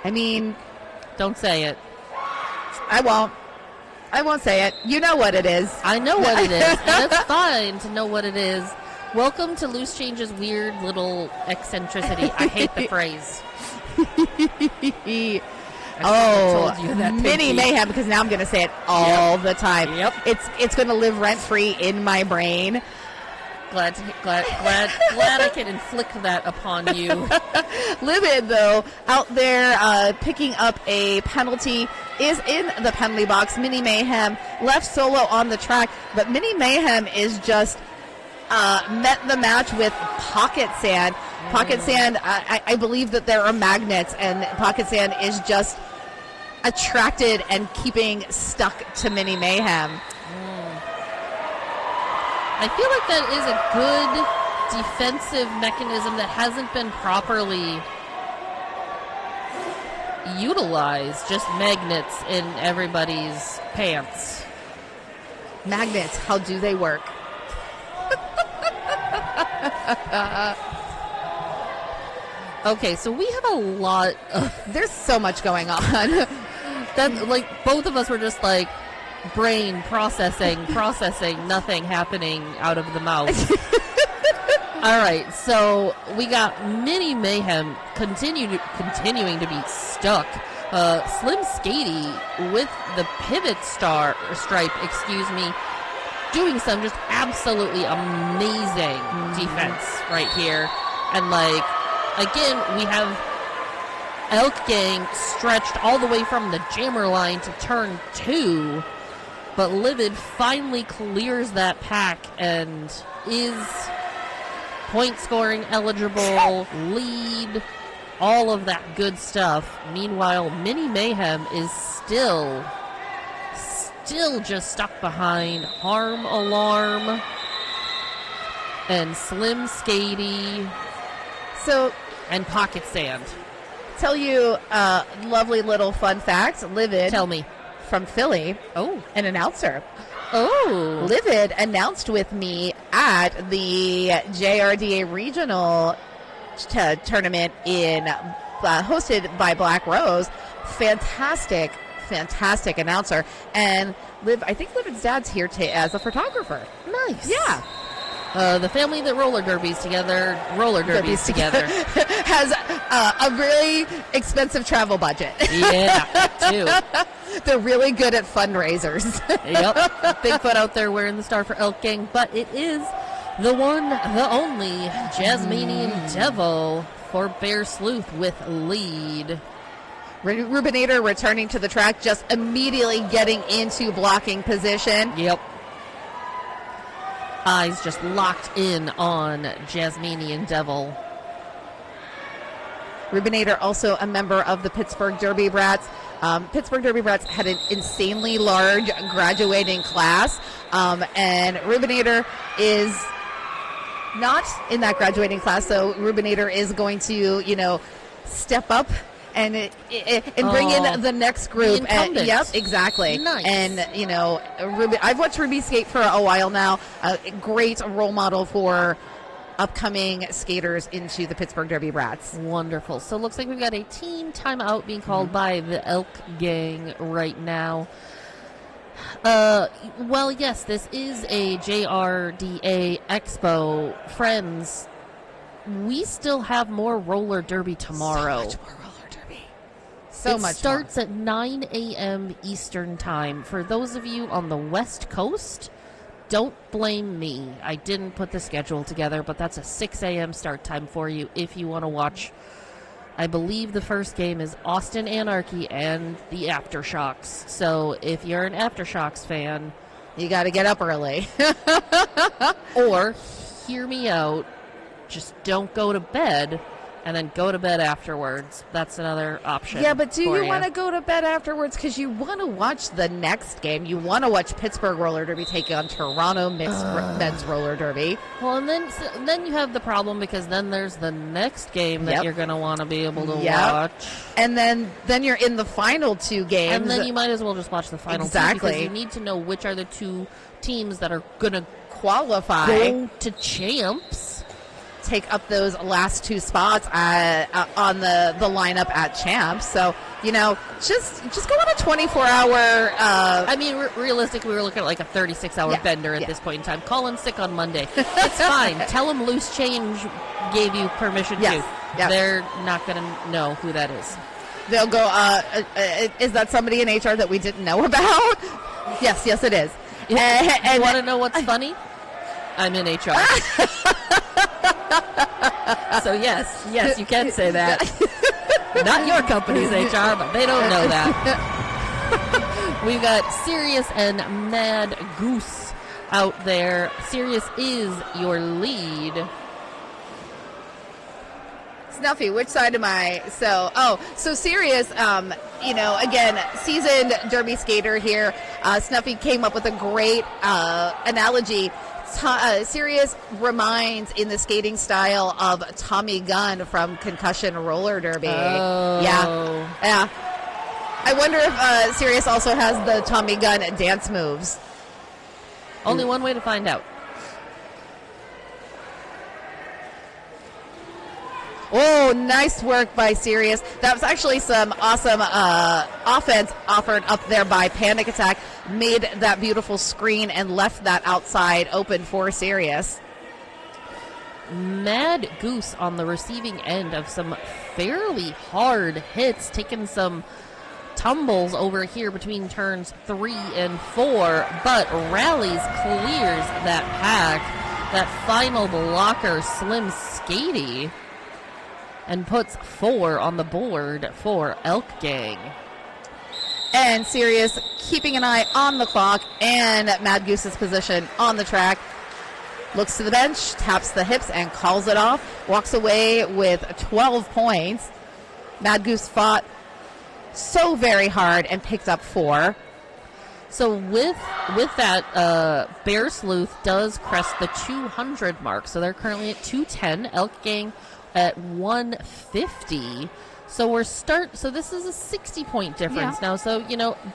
I mean, don't say it. I won't say it. You know what it is. I know what it is, and it's fine to know what it is. Welcome to Loose Change's weird little eccentricity. I hate the phrase. Mini Mayhem, because now I'm going to say it all the time. Yep. It's going to live rent-free in my brain. Glad I can inflict that upon you. Livid, though, out there picking up a penalty, is in the penalty box. Mini Mayhem left solo on the track, but Mini Mayhem is just met the match with Pocket Sand. Pocket Sand, I believe that there are magnets, and Pocket Sand is just attracted and keeping stuck to Mini Mayhem. I feel like that is a good defensive mechanism that hasn't been properly utilized. Just magnets in everybody's pants. Magnets, how do they work? Okay, so we have a lot of... There's so much going on. That, like, both of us were just like, brain processing, nothing happening out of the mouth. All right, so we got Mini Mayhem continuing to be stuck. Slim Skady with the pivot stripe, doing some just absolutely amazing defense right here. And, like, again, we have Elk Gang stretched all the way from the jammer line to turn 2. But Livid finally clears that pack and is point scoring eligible, lead, all of that good stuff. Meanwhile, Mini Mayhem is still just stuck behind Harm Alarm and Slim Skady and Pocket Sand. Tell you a lovely little fun fact. Livid. Tell me. From Philly. Oh. An announcer. Oh. Livid announced with me at the JRDA regional tournament hosted by Black Rose. Fantastic announcer. And I think Livid's dad's here as a photographer. Nice. Yeah. The family that roller derbies together has a really expensive travel budget. Yeah, too. They're really good at fundraisers. Yep. Bigfoot out there wearing the star for Elk Gang, but it is the one, the only Jasmanian Devil for Bear Sleuth with lead. Rubinator returning to the track, just immediately getting into blocking position. Yep. Eyes just locked in on Jasmanian Devil. Rubinator, also a member of the Pittsburgh Derby Brats. Pittsburgh Derby Brats had an insanely large graduating class, and Rubinator is not in that graduating class, so Rubinator is going to, step up and bring in the next group. Yep, exactly. Nice. And, I've watched Ruby skate for a while now. A great role model for upcoming skaters into the Pittsburgh Derby Brats. Wonderful. So it looks like we've got a team timeout being called by the Elk Gang right now. Well, yes, this is a JRDA Expo. Friends, we still have more roller derby tomorrow. So much more roller derby. So much It starts at 9 a.m. Eastern Time. For those of you on the West Coast, don't blame me. I didn't put the schedule together, but that's a 6 a.m. start time for you if you want to watch. I believe the first game is Austin Anarchy and the Aftershocks. So if you're an Aftershocks fan, you got to get up early. Or, hear me out, just don't go to bed and then go to bed afterwards. That's another option. Yeah, but do you want to go to bed afterwards? Because you want to watch the next game. You want to watch Pittsburgh Roller Derby take on Toronto Men's Roller Derby. Well, and then you have the problem, because then there's the next game that you're going to want to be able to watch. And then you're in the final two games. And then you might as well just watch the final two, because you need to know which are the two teams that are going to qualify, go to champs. Take up those last two spots on the lineup at champs. So, just go on a 24-hour... realistically, we're looking at like a 36-hour bender at this point in time. Call in sick on Monday. It's fine. Tell them Loose Change gave you permission to. Yep. They're not going to know who that is. They'll go, is that somebody in HR that we didn't know about? Yes, it is. And want to know what's funny? I'm in HR. So yes, you can say that. Not your company's HR, but they don't know that. We've got Sirius and Mad Goose out there. Sirius is your lead. Snuffy, which side am I? So Sirius, again, seasoned derby skater here. Snuffy came up with a great analogy. Sirius reminds in the skating style of Tommy Gunn from Concussion Roller Derby. Oh. Yeah. I wonder if Sirius also has the Tommy Gunn dance moves. Only one way to find out. Oh, nice work by Sirius. That was actually some awesome offense offered up there by Panic Attack. Made that beautiful screen and left that outside open for Sirius. Mad Goose on the receiving end of some fairly hard hits, taking some tumbles over here between turns 3 and 4, but rallies, clears that pack. That final blocker, Slim Skady, and puts 4 on the board for Elk Gang. And Sirius keeping an eye on the clock and Mad Goose's position on the track. Looks to the bench, taps the hips, and calls it off. Walks away with 12 points. Mad Goose fought so very hard and picked up 4. So with that, Bear Sleuth does crest the 200 mark. So they're currently at 210. Elk Gang at 150. So so this is a 60-point difference now. So,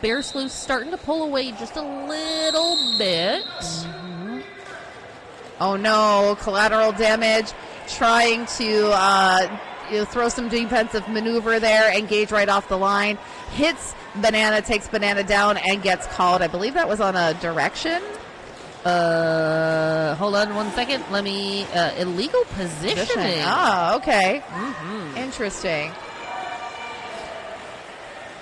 Bear Sleuth starting to pull away just a little bit. Mm-hmm. Oh, no. Collateral damage. Trying to throw some defensive maneuver there. Engage right off the line. Hits Banana, takes Banana down, and gets called. I believe that was on a direction. Hold on one second. Let me, illegal positioning. Oh, okay. Mm-hmm. Interesting.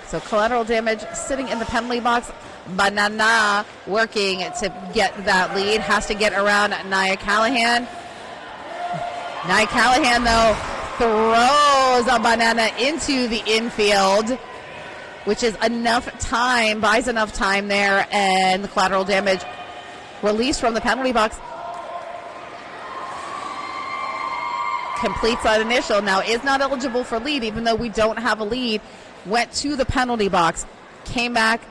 So collateral damage sitting in the penalty box. Banana working to get that lead. Has to get around Nia Callahan. Nia Callahan, though, throws a Banana into the infield, which is enough time, buys enough time there, and the collateral damage released from the penalty box. Completes that initial. Now is not eligible for lead, even though we don't have a lead. Went to the penalty box, came back,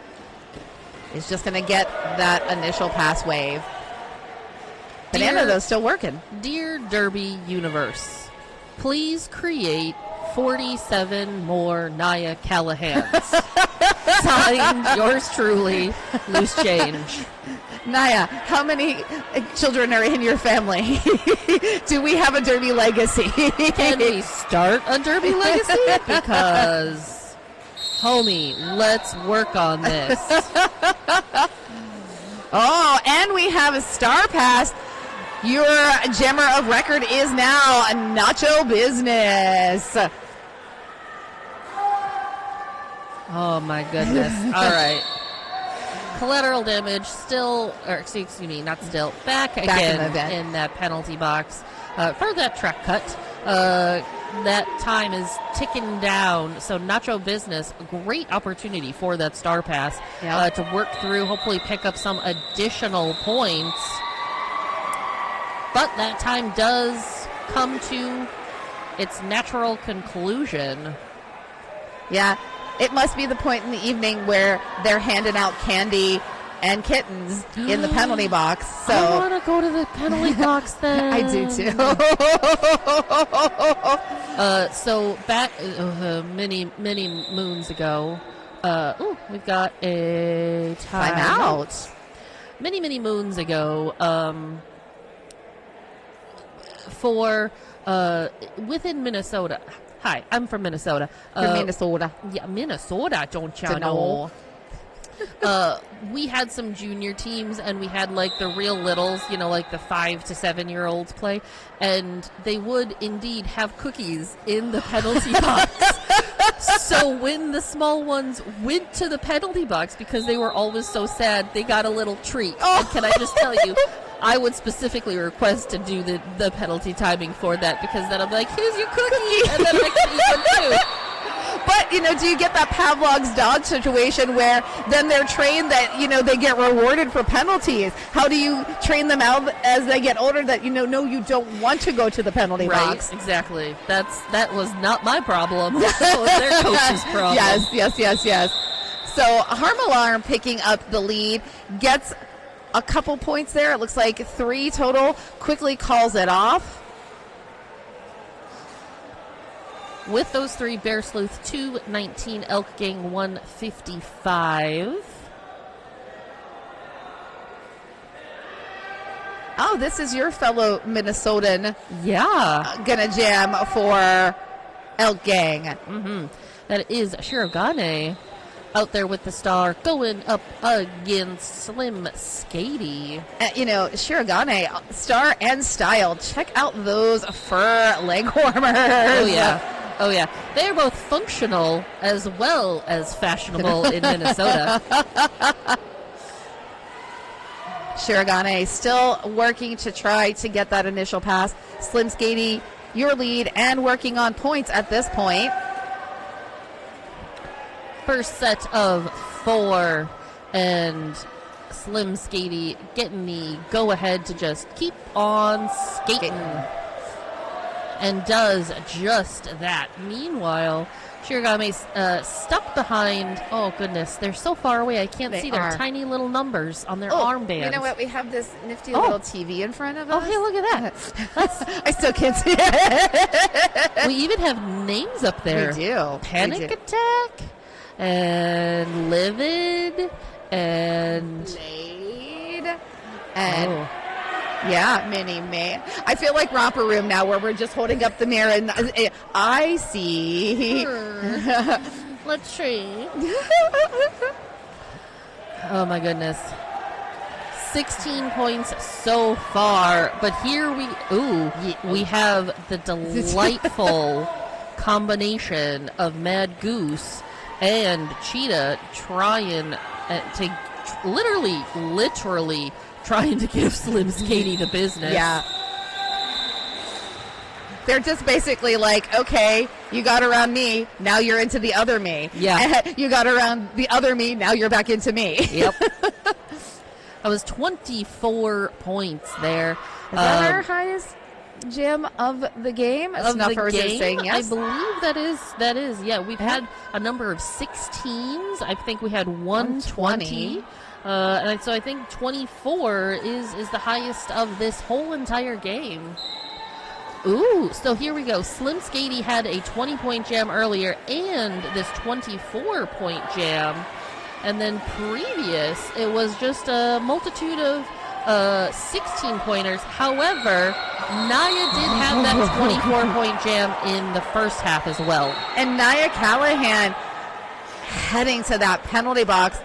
is just going to get that initial pass wave. Banana, though, still working. Dear Derby Universe, please create 47 more Nia Callahans. Signed, yours truly, Loose Change. Naya, how many children are in your family? Do we have a Derby legacy? Can we start a Derby legacy? Because, homie, let's work on this. Oh, and we have a star pass. Your jammer of record is now a Nacho Business. Oh, my goodness. All right. Collateral damage still, or excuse me, not still, back again in that penalty box for that track cut. That time is ticking down. So Nacho Business, great opportunity for that star pass to work through, hopefully pick up some additional points. But that time does come to its natural conclusion. Yeah. It must be the point in the evening where they're handing out candy and kittens in the penalty box. So I want to go to the penalty box then. I do too. So back many moons ago, we've got a timeout. Many moons ago, for within Minnesota. Hi, I'm from Minnesota. From Minnesota. Yeah, Minnesota, don't you know? We had some junior teams, and we had, like, the real littles, like the 5 to 7-year-olds play, and they would indeed have cookies in the penalty box. So when the small ones went to the penalty box, because they were always so sad, they got a little treat. And can I just tell you, I would specifically request to do the penalty timing for that, because then I'm like, here's your cookie, and then I can eat one too. But do you get that Pavlov's dog situation where then they're trained that, they get rewarded for penalties? How do you train them out as they get older that, no, you don't want to go to the penalty box? Exactly. That was not my problem. That was their coach's problem. Yes. So Harm Alarm picking up the lead, gets a couple points there. It looks like 3 total, quickly calls it off. With those 3, Bear Sleuth 219, Elk Gang 155. Oh, this is your fellow Minnesotan. Yeah. Gonna jam for Elk Gang. Mm-hmm. That is Shirogane out there with the star going up against Slim Skady. Shirogane, star and style. Check out those fur leg warmers. Oh, yeah. They're both functional as well as fashionable in Minnesota. Shirogane still working to try to get that initial pass. Slim Skady, your lead and working on points at this point. First set of 4, and Slim Skady getting the go-ahead to just keep on skating. And does just that. Meanwhile, Shirigame's stuck behind. Oh, goodness. They're so far away. I can't see their tiny little numbers on their armbands. You know what? We have this nifty little TV in front of us. Oh, hey, look at that. I still can't see it. We even have names up there. We do. Panic Attack and Livid and Blade and... Yeah, Mini Man. I feel like Romper Room now where we're just holding up the mirror and I see. Let's see. Oh, my goodness. 16 points so far. But here we have the delightful combination of Mad Goose and Cheetah trying to literally trying to give Slim Skady the business. Yeah. They're just basically like, okay, you got around me, now you're into the other me. Yeah. You got around the other me, now you're back into me. Yep. That was 24 points there. Is that our highest jam of the game? Of the game? Saying yes? I believe that is. Yeah, we've had a number of 16s. I think we had 120. And so I think 24 is the highest of this whole entire game. Ooh, so here we go. Slim Skady had a 20-point jam earlier and this 24-point jam. And then previous, it was just a multitude of 16-pointers. However, Naya did have that 24-point jam in the first half as well. And Naya Callahan heading to that penalty box.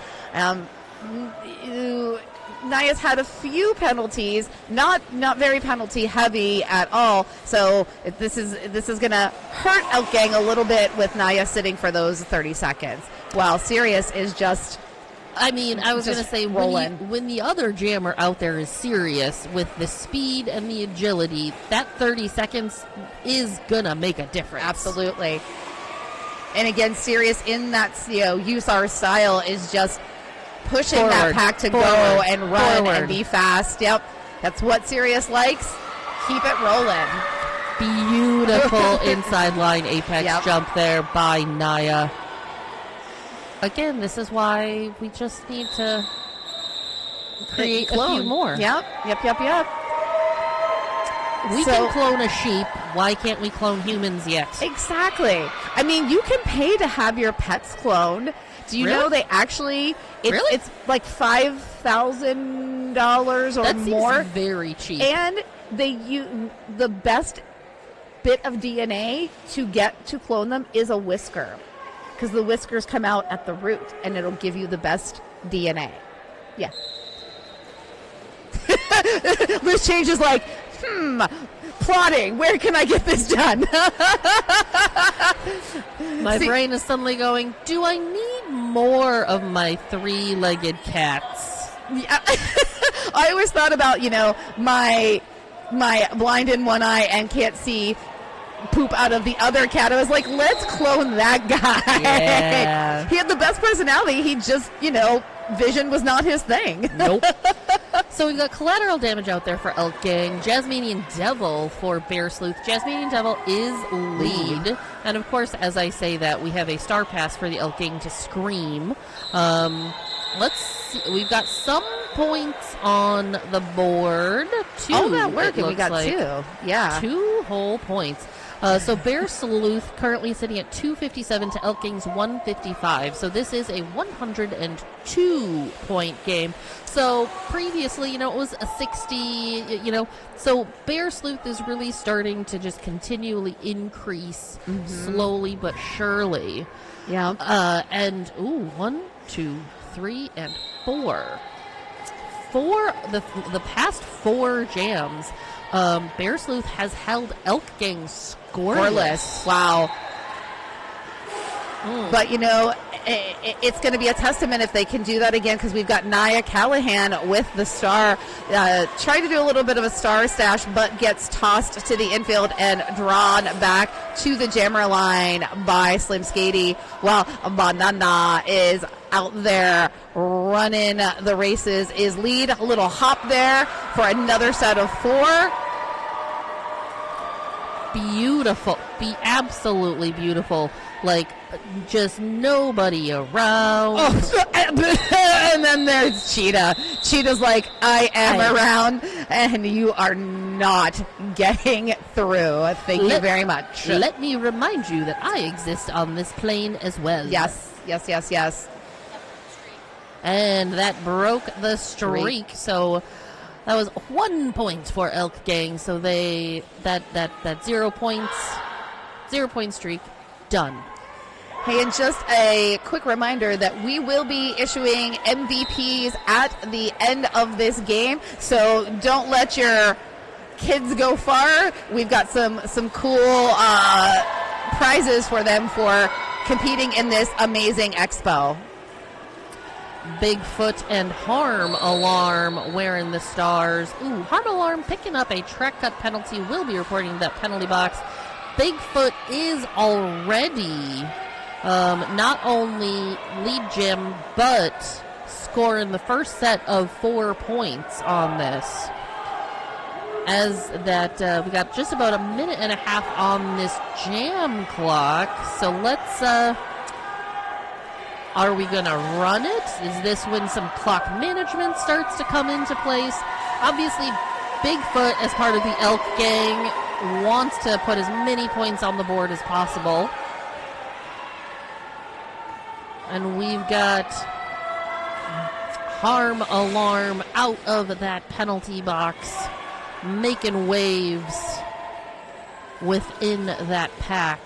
Naya's had a few penalties, not very penalty heavy at all. So this is going to hurt Elk Gang a little bit with Naya sitting for those 30 seconds, while Sirius is just. I mean, I was going to say when the other jammer out there is serious with the speed and the agility, that 30 seconds is going to make a difference. Absolutely. And again, Sirius in that use our style is just pushing that pack to go and run and be fast. Yep, that's what Sirius likes. Keep it rolling. Beautiful inside line apex jump there by Naya. Again, this is why we just need to create a few more. Yep. We can clone a sheep. Why can't we clone humans yet? Exactly. I mean, you can pay to have your pets cloned. Do you know they actually? It's like $5,000 or more. That seems very cheap. And the best bit of DNA to get to clone them is a whisker, because the whiskers come out at the root, and it'll give you the best DNA. Yeah. Loose Change is like, plotting. Where can I get this done? My brain is suddenly going, do I need more of my 3-legged cats? Yeah. I always thought about, my blind in one eye and can't see poop out of the other cat. I was like, let's clone that guy. Yeah. He had the best personality. He just, vision was not his thing. Nope. So we've got collateral damage out there for Elk Gang. Jasminian Devil for Bear Sleuth. Jasminian Devil is lead. And of course, as I say that, we have a star pass for the Elk Gang to scream. Let's see. We've got some points on the board. 2. Oh, that worked. And we got like. 2. Yeah. 2 whole points. So Bear Sleuth currently sitting at 257 to Elk Gang's 155. So this is a 102-point game. So previously, it was a 60, So Bear Sleuth is really starting to just continually increase slowly but surely. Yeah. And, 1, 2, 3, and 4. The past 4 jams, Bear Sleuth has held Elk Gang scoreless. Wow. But, it's going to be a testament if they can do that again, because we've got Nia Callahan with the star. Trying to do a little bit of a star stash, but gets tossed to the infield and drawn back to the jammer line by Slim Skady. Well, Banana is out there running the races, is lead. A little hop there for another set of 4. Beautiful. Absolutely beautiful. Like, just nobody around. Oh, and then there's Cheetah. Cheetah's like, I am around, and you are not getting through. Thank you very much. Let me remind you that I exist on this plane as well. Yes. And that broke the streak. So that was 1 point for Elk Gang. So that 0 points, 0 point streak done. Hey, and just a quick reminder that we will be issuing MVPs at the end of this game. So don't let your kids go far. We've got some cool prizes for them for competing in this amazing expo. Bigfoot and Harm Alarm wearing the stars. Harm Alarm picking up a track cut penalty. Will be reporting that penalty box. Bigfoot is already not only lead jam, but scoring the first set of 4 points on this. As that, we got just about a minute and a half on this jam clock. So let's, are we going to run it? Is this when some clock management starts to come into place? Obviously, Bigfoot, as part of the Elk Gang, wants to put as many points on the board as possible. And we've got Harm Alarm out of that penalty box, making waves within that pack.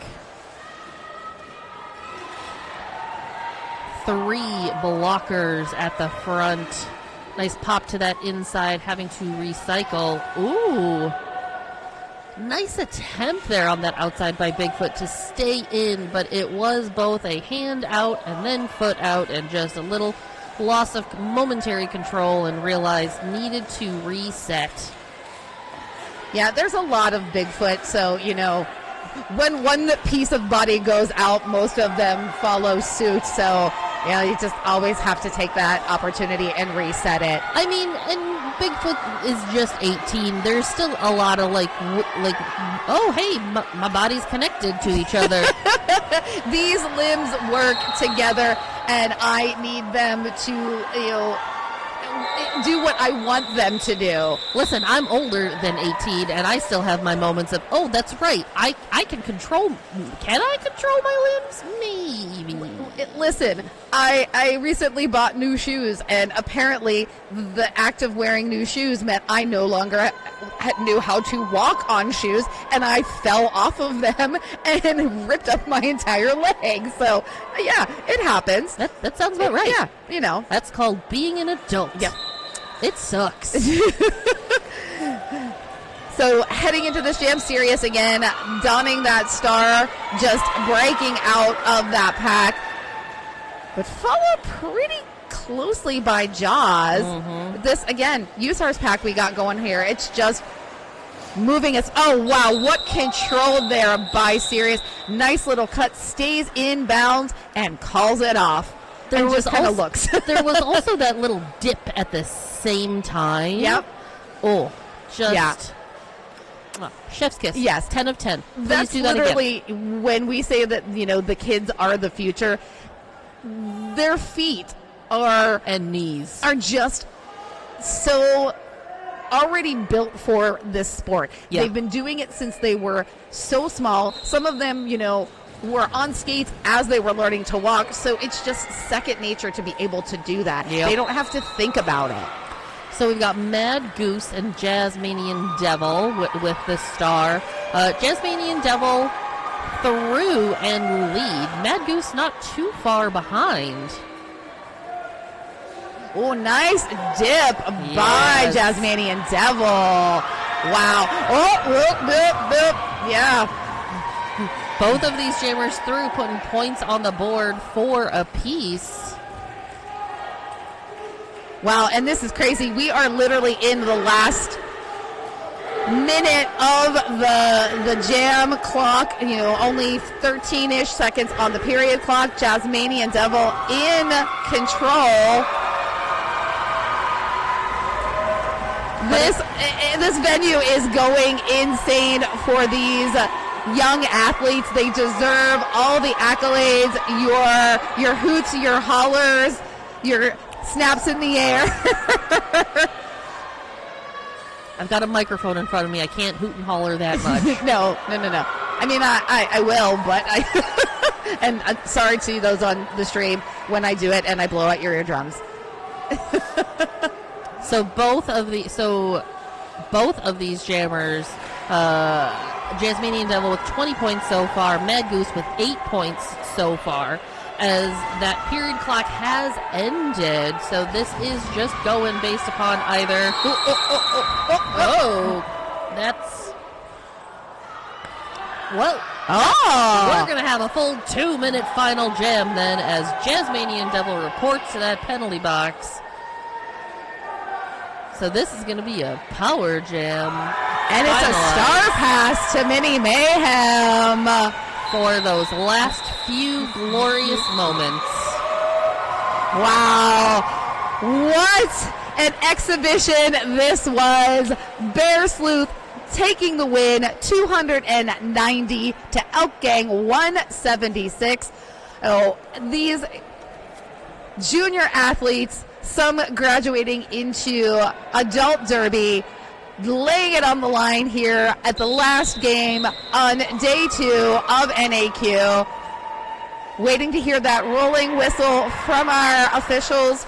3 blockers at the front. Nice pop to that inside, having to recycle. Ooh. Nice attempt there on that outside by Bigfoot to stay in, but it was both a hand out and then foot out and just a little loss of momentary control and realized needed to reset. Yeah, there's a lot of Bigfoot, so, when one piece of body goes out, most of them follow suit, so, you just always have to take that opportunity and reset it. I mean, and Bigfoot is just 18. There's still a lot of oh, hey, my body's connected to each other. These limbs work together, and I need them to, do what I want them to do. Listen, I'm older than 18, and I still have my moments of, oh, that's right, I can control. Can I control my limbs? Maybe. Listen, I recently bought new shoes, and apparently the act of wearing new shoes meant I no longer knew how to walk on shoes, and I fell off of them and ripped up my entire leg. So, yeah, it happens. That sounds about right. Yeah, That's called being an adult. Yep. It sucks. So heading into this jam serious again, donning that star, just breaking out of that pack. But followed pretty closely by Jaws. This, again, USAR's pack we got going here. It's just moving us. Oh, wow. What control there by Sirius. Nice little cut. Stays in bounds and calls it off. There and was just kind of also, looks. There was also that little dip at the same time. Yep. Oh, just. Yeah. Oh, chef's kiss. Yes. 10 of 10. Please That's do that literally again. when we say that, the kids are the future, their feet And knees. are just so already built for this sport. Yeah. They've been doing it since they were so small. Some of them, were on skates as they were learning to walk. So it's just second nature to be able to do that. Yep. They don't have to think about it. So we've got Mad Goose and Jasmanian Devil with the star. Jasmanian Devil through and lead. Mad Goose not too far behind. Oh, nice dip by Jasmanian Devil. Wow. Oh, whoop, whoop, whoop. Yeah. Both of these jammers through, putting points on the board for a piece. Wow, and this is crazy. We are literally in the last minute of the jam clock. Only 13-ish seconds on the period clock. Jasmanian Devil in control. This venue is going insane for these young athletes. They deserve all the accolades, your hoots, your hollers, your snaps in the air. I've got a microphone in front of me. I can't hoot and holler that much. No. I mean, I will, but and I'm sorry to those on the stream when I do it and I blow out your eardrums. So both of these jammers, Jasmanian Devil with 20 points so far, Mad Goose with 8 points so far, as that period clock has ended. So this is just going based upon either. That's. Well, we're going to have a full 2-minute final jam then, as Jasmanian Devil reports to that penalty box. So this is going to be a power jam. And it's a star pass to Mini Mayhem for those last few glorious moments. Wow. What an exhibition this was. Bear Sleuth taking the win, 290 to Elk Gang 176. Oh, these junior athletes, some graduating into adult derby, laying it on the line here at the last game on day 2 of NAQ. Waiting to hear that rolling whistle from our officials.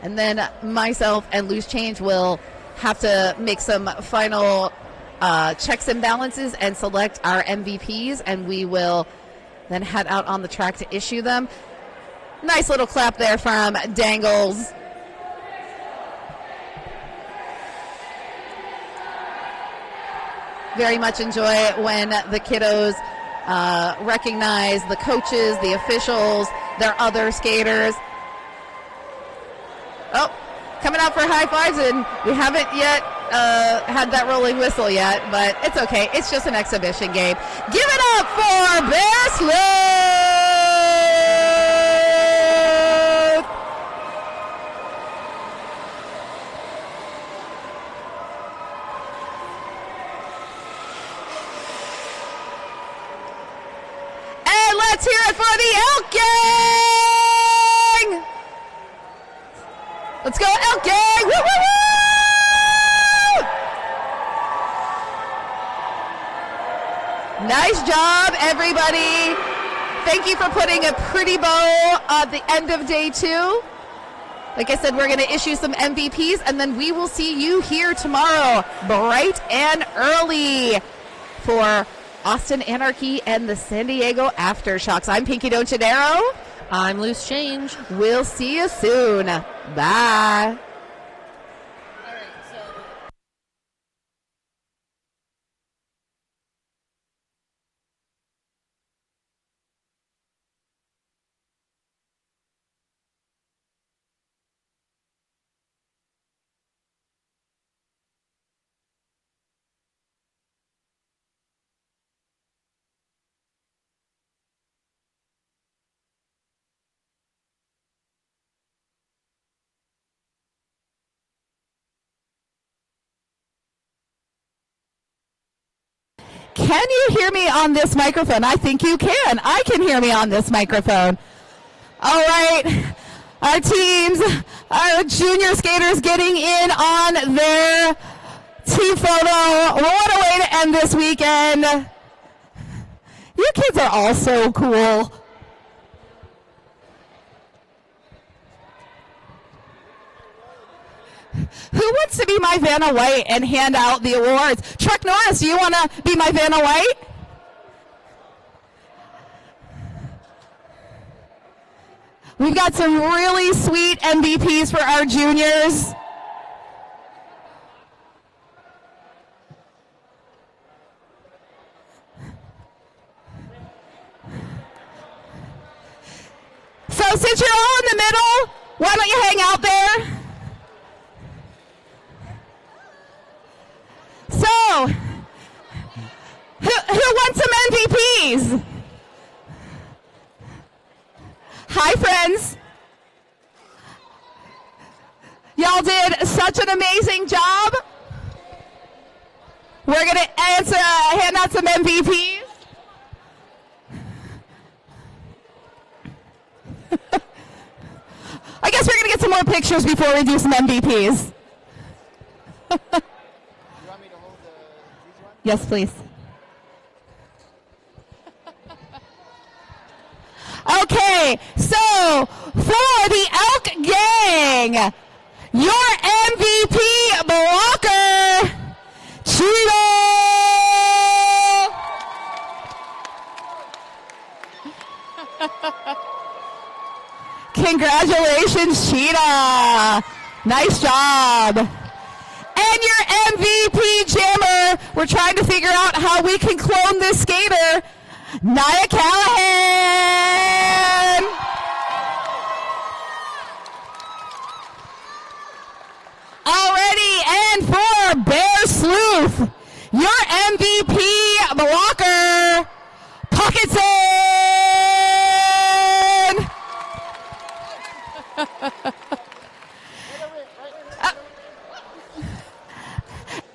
And then myself and Loose Change will have to make some final checks and balances and select our MVPs, and we will then head out on the track to issue them. Nice little clap there from Dangles. Very much enjoy when the kiddos recognize the coaches, the officials, their other skaters. Oh, coming out for high fives, and we haven't yet had that rolling whistle yet, but it's okay. It's just an exhibition game. Give it up for Bear Sleuth! And let's hear it for the Elk Gang! Let's go, Elk Gang! Woo, woo, woo! Nice job, everybody. Thank you for putting a pretty bow at the end of day 2. Like I said, we're going to issue some MVPs, and then we will see you here tomorrow, bright and early, for Austin Anarchy and the San Diego Aftershocks. I'm Pinky Donchinero. I'm Loose Change. We'll see you soon. Bye. Can you hear me on this microphone? I think you can. I can hear me on this microphone. All right. Our teams, our junior skaters getting in on their team photo. What a way to end this weekend. You kids are all so cool. Who wants to be my Vanna White and hand out the awards? Chuck Norris, do you want to be my Vanna White? We've got some really sweet MVPs for our juniors. So since you're all in the middle, why don't you hang out there? So, who wants some MVPs? Hi, friends. Y'all did such an amazing job. We're going to hand out some MVPs. I guess we're going to get some more pictures before we do some MVPs. Yes, please. Okay, so for the Elk Gang, your MVP blocker, Cheeto. Congratulations, Cheetah. Nice job. And your MVP jammer, we're trying to figure out how we can clone this skater, Nia Callahan. Already, and for Bear Sleuth, your MVP blocker, Pocketson.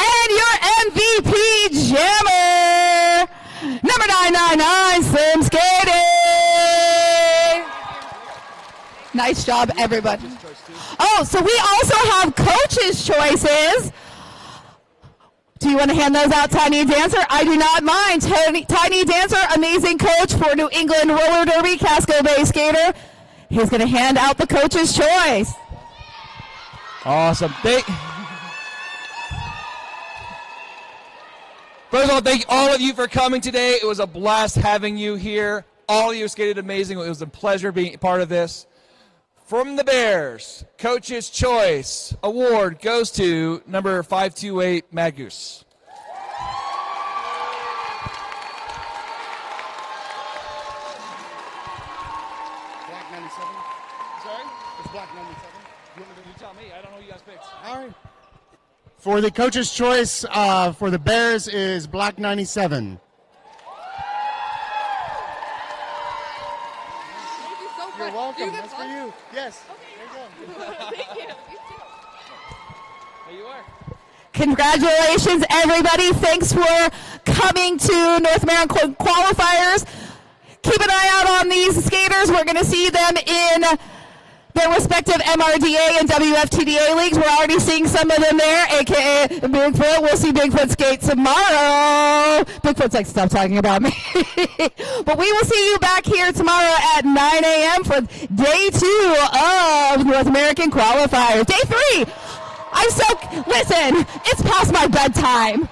And your MVP jammer, number 999, Slim Skating. Nice job, everybody. Oh, so we also have coaches' choices. Do you want to hand those out, Tiny Dancer? I do not mind. Tiny Dancer, amazing coach for New England Roller Derby, Casco Bay skater. He's going to hand out the coach's choice. Awesome. First of all, thank all of you for coming today. It was a blast having you here. All of you skated amazing. It was a pleasure being part of this. From the Bears, Coach's Choice Award goes to number 528, Mad Goose. Black 97. Sorry? It's Black 97. You tell me. I don't know who you guys picked. All right. For the Coach's Choice for the Bears is Black 97. You're welcome. That's for you. Yes. There you go. Thank you. There you are. Congratulations, everybody. Thanks for coming to North American qualifiers. Keep an eye out on these skaters. We're going to see them in their respective MRDA and WFTDA leagues. We're already seeing some of them there, a.k.a. Bigfoot. We'll see Bigfoot skate tomorrow. Bigfoot's like, stop talking about me. But we will see you back here tomorrow at 9 a.m. for day 2 of North American qualifiers. Day 3. Listen, it's past my bedtime.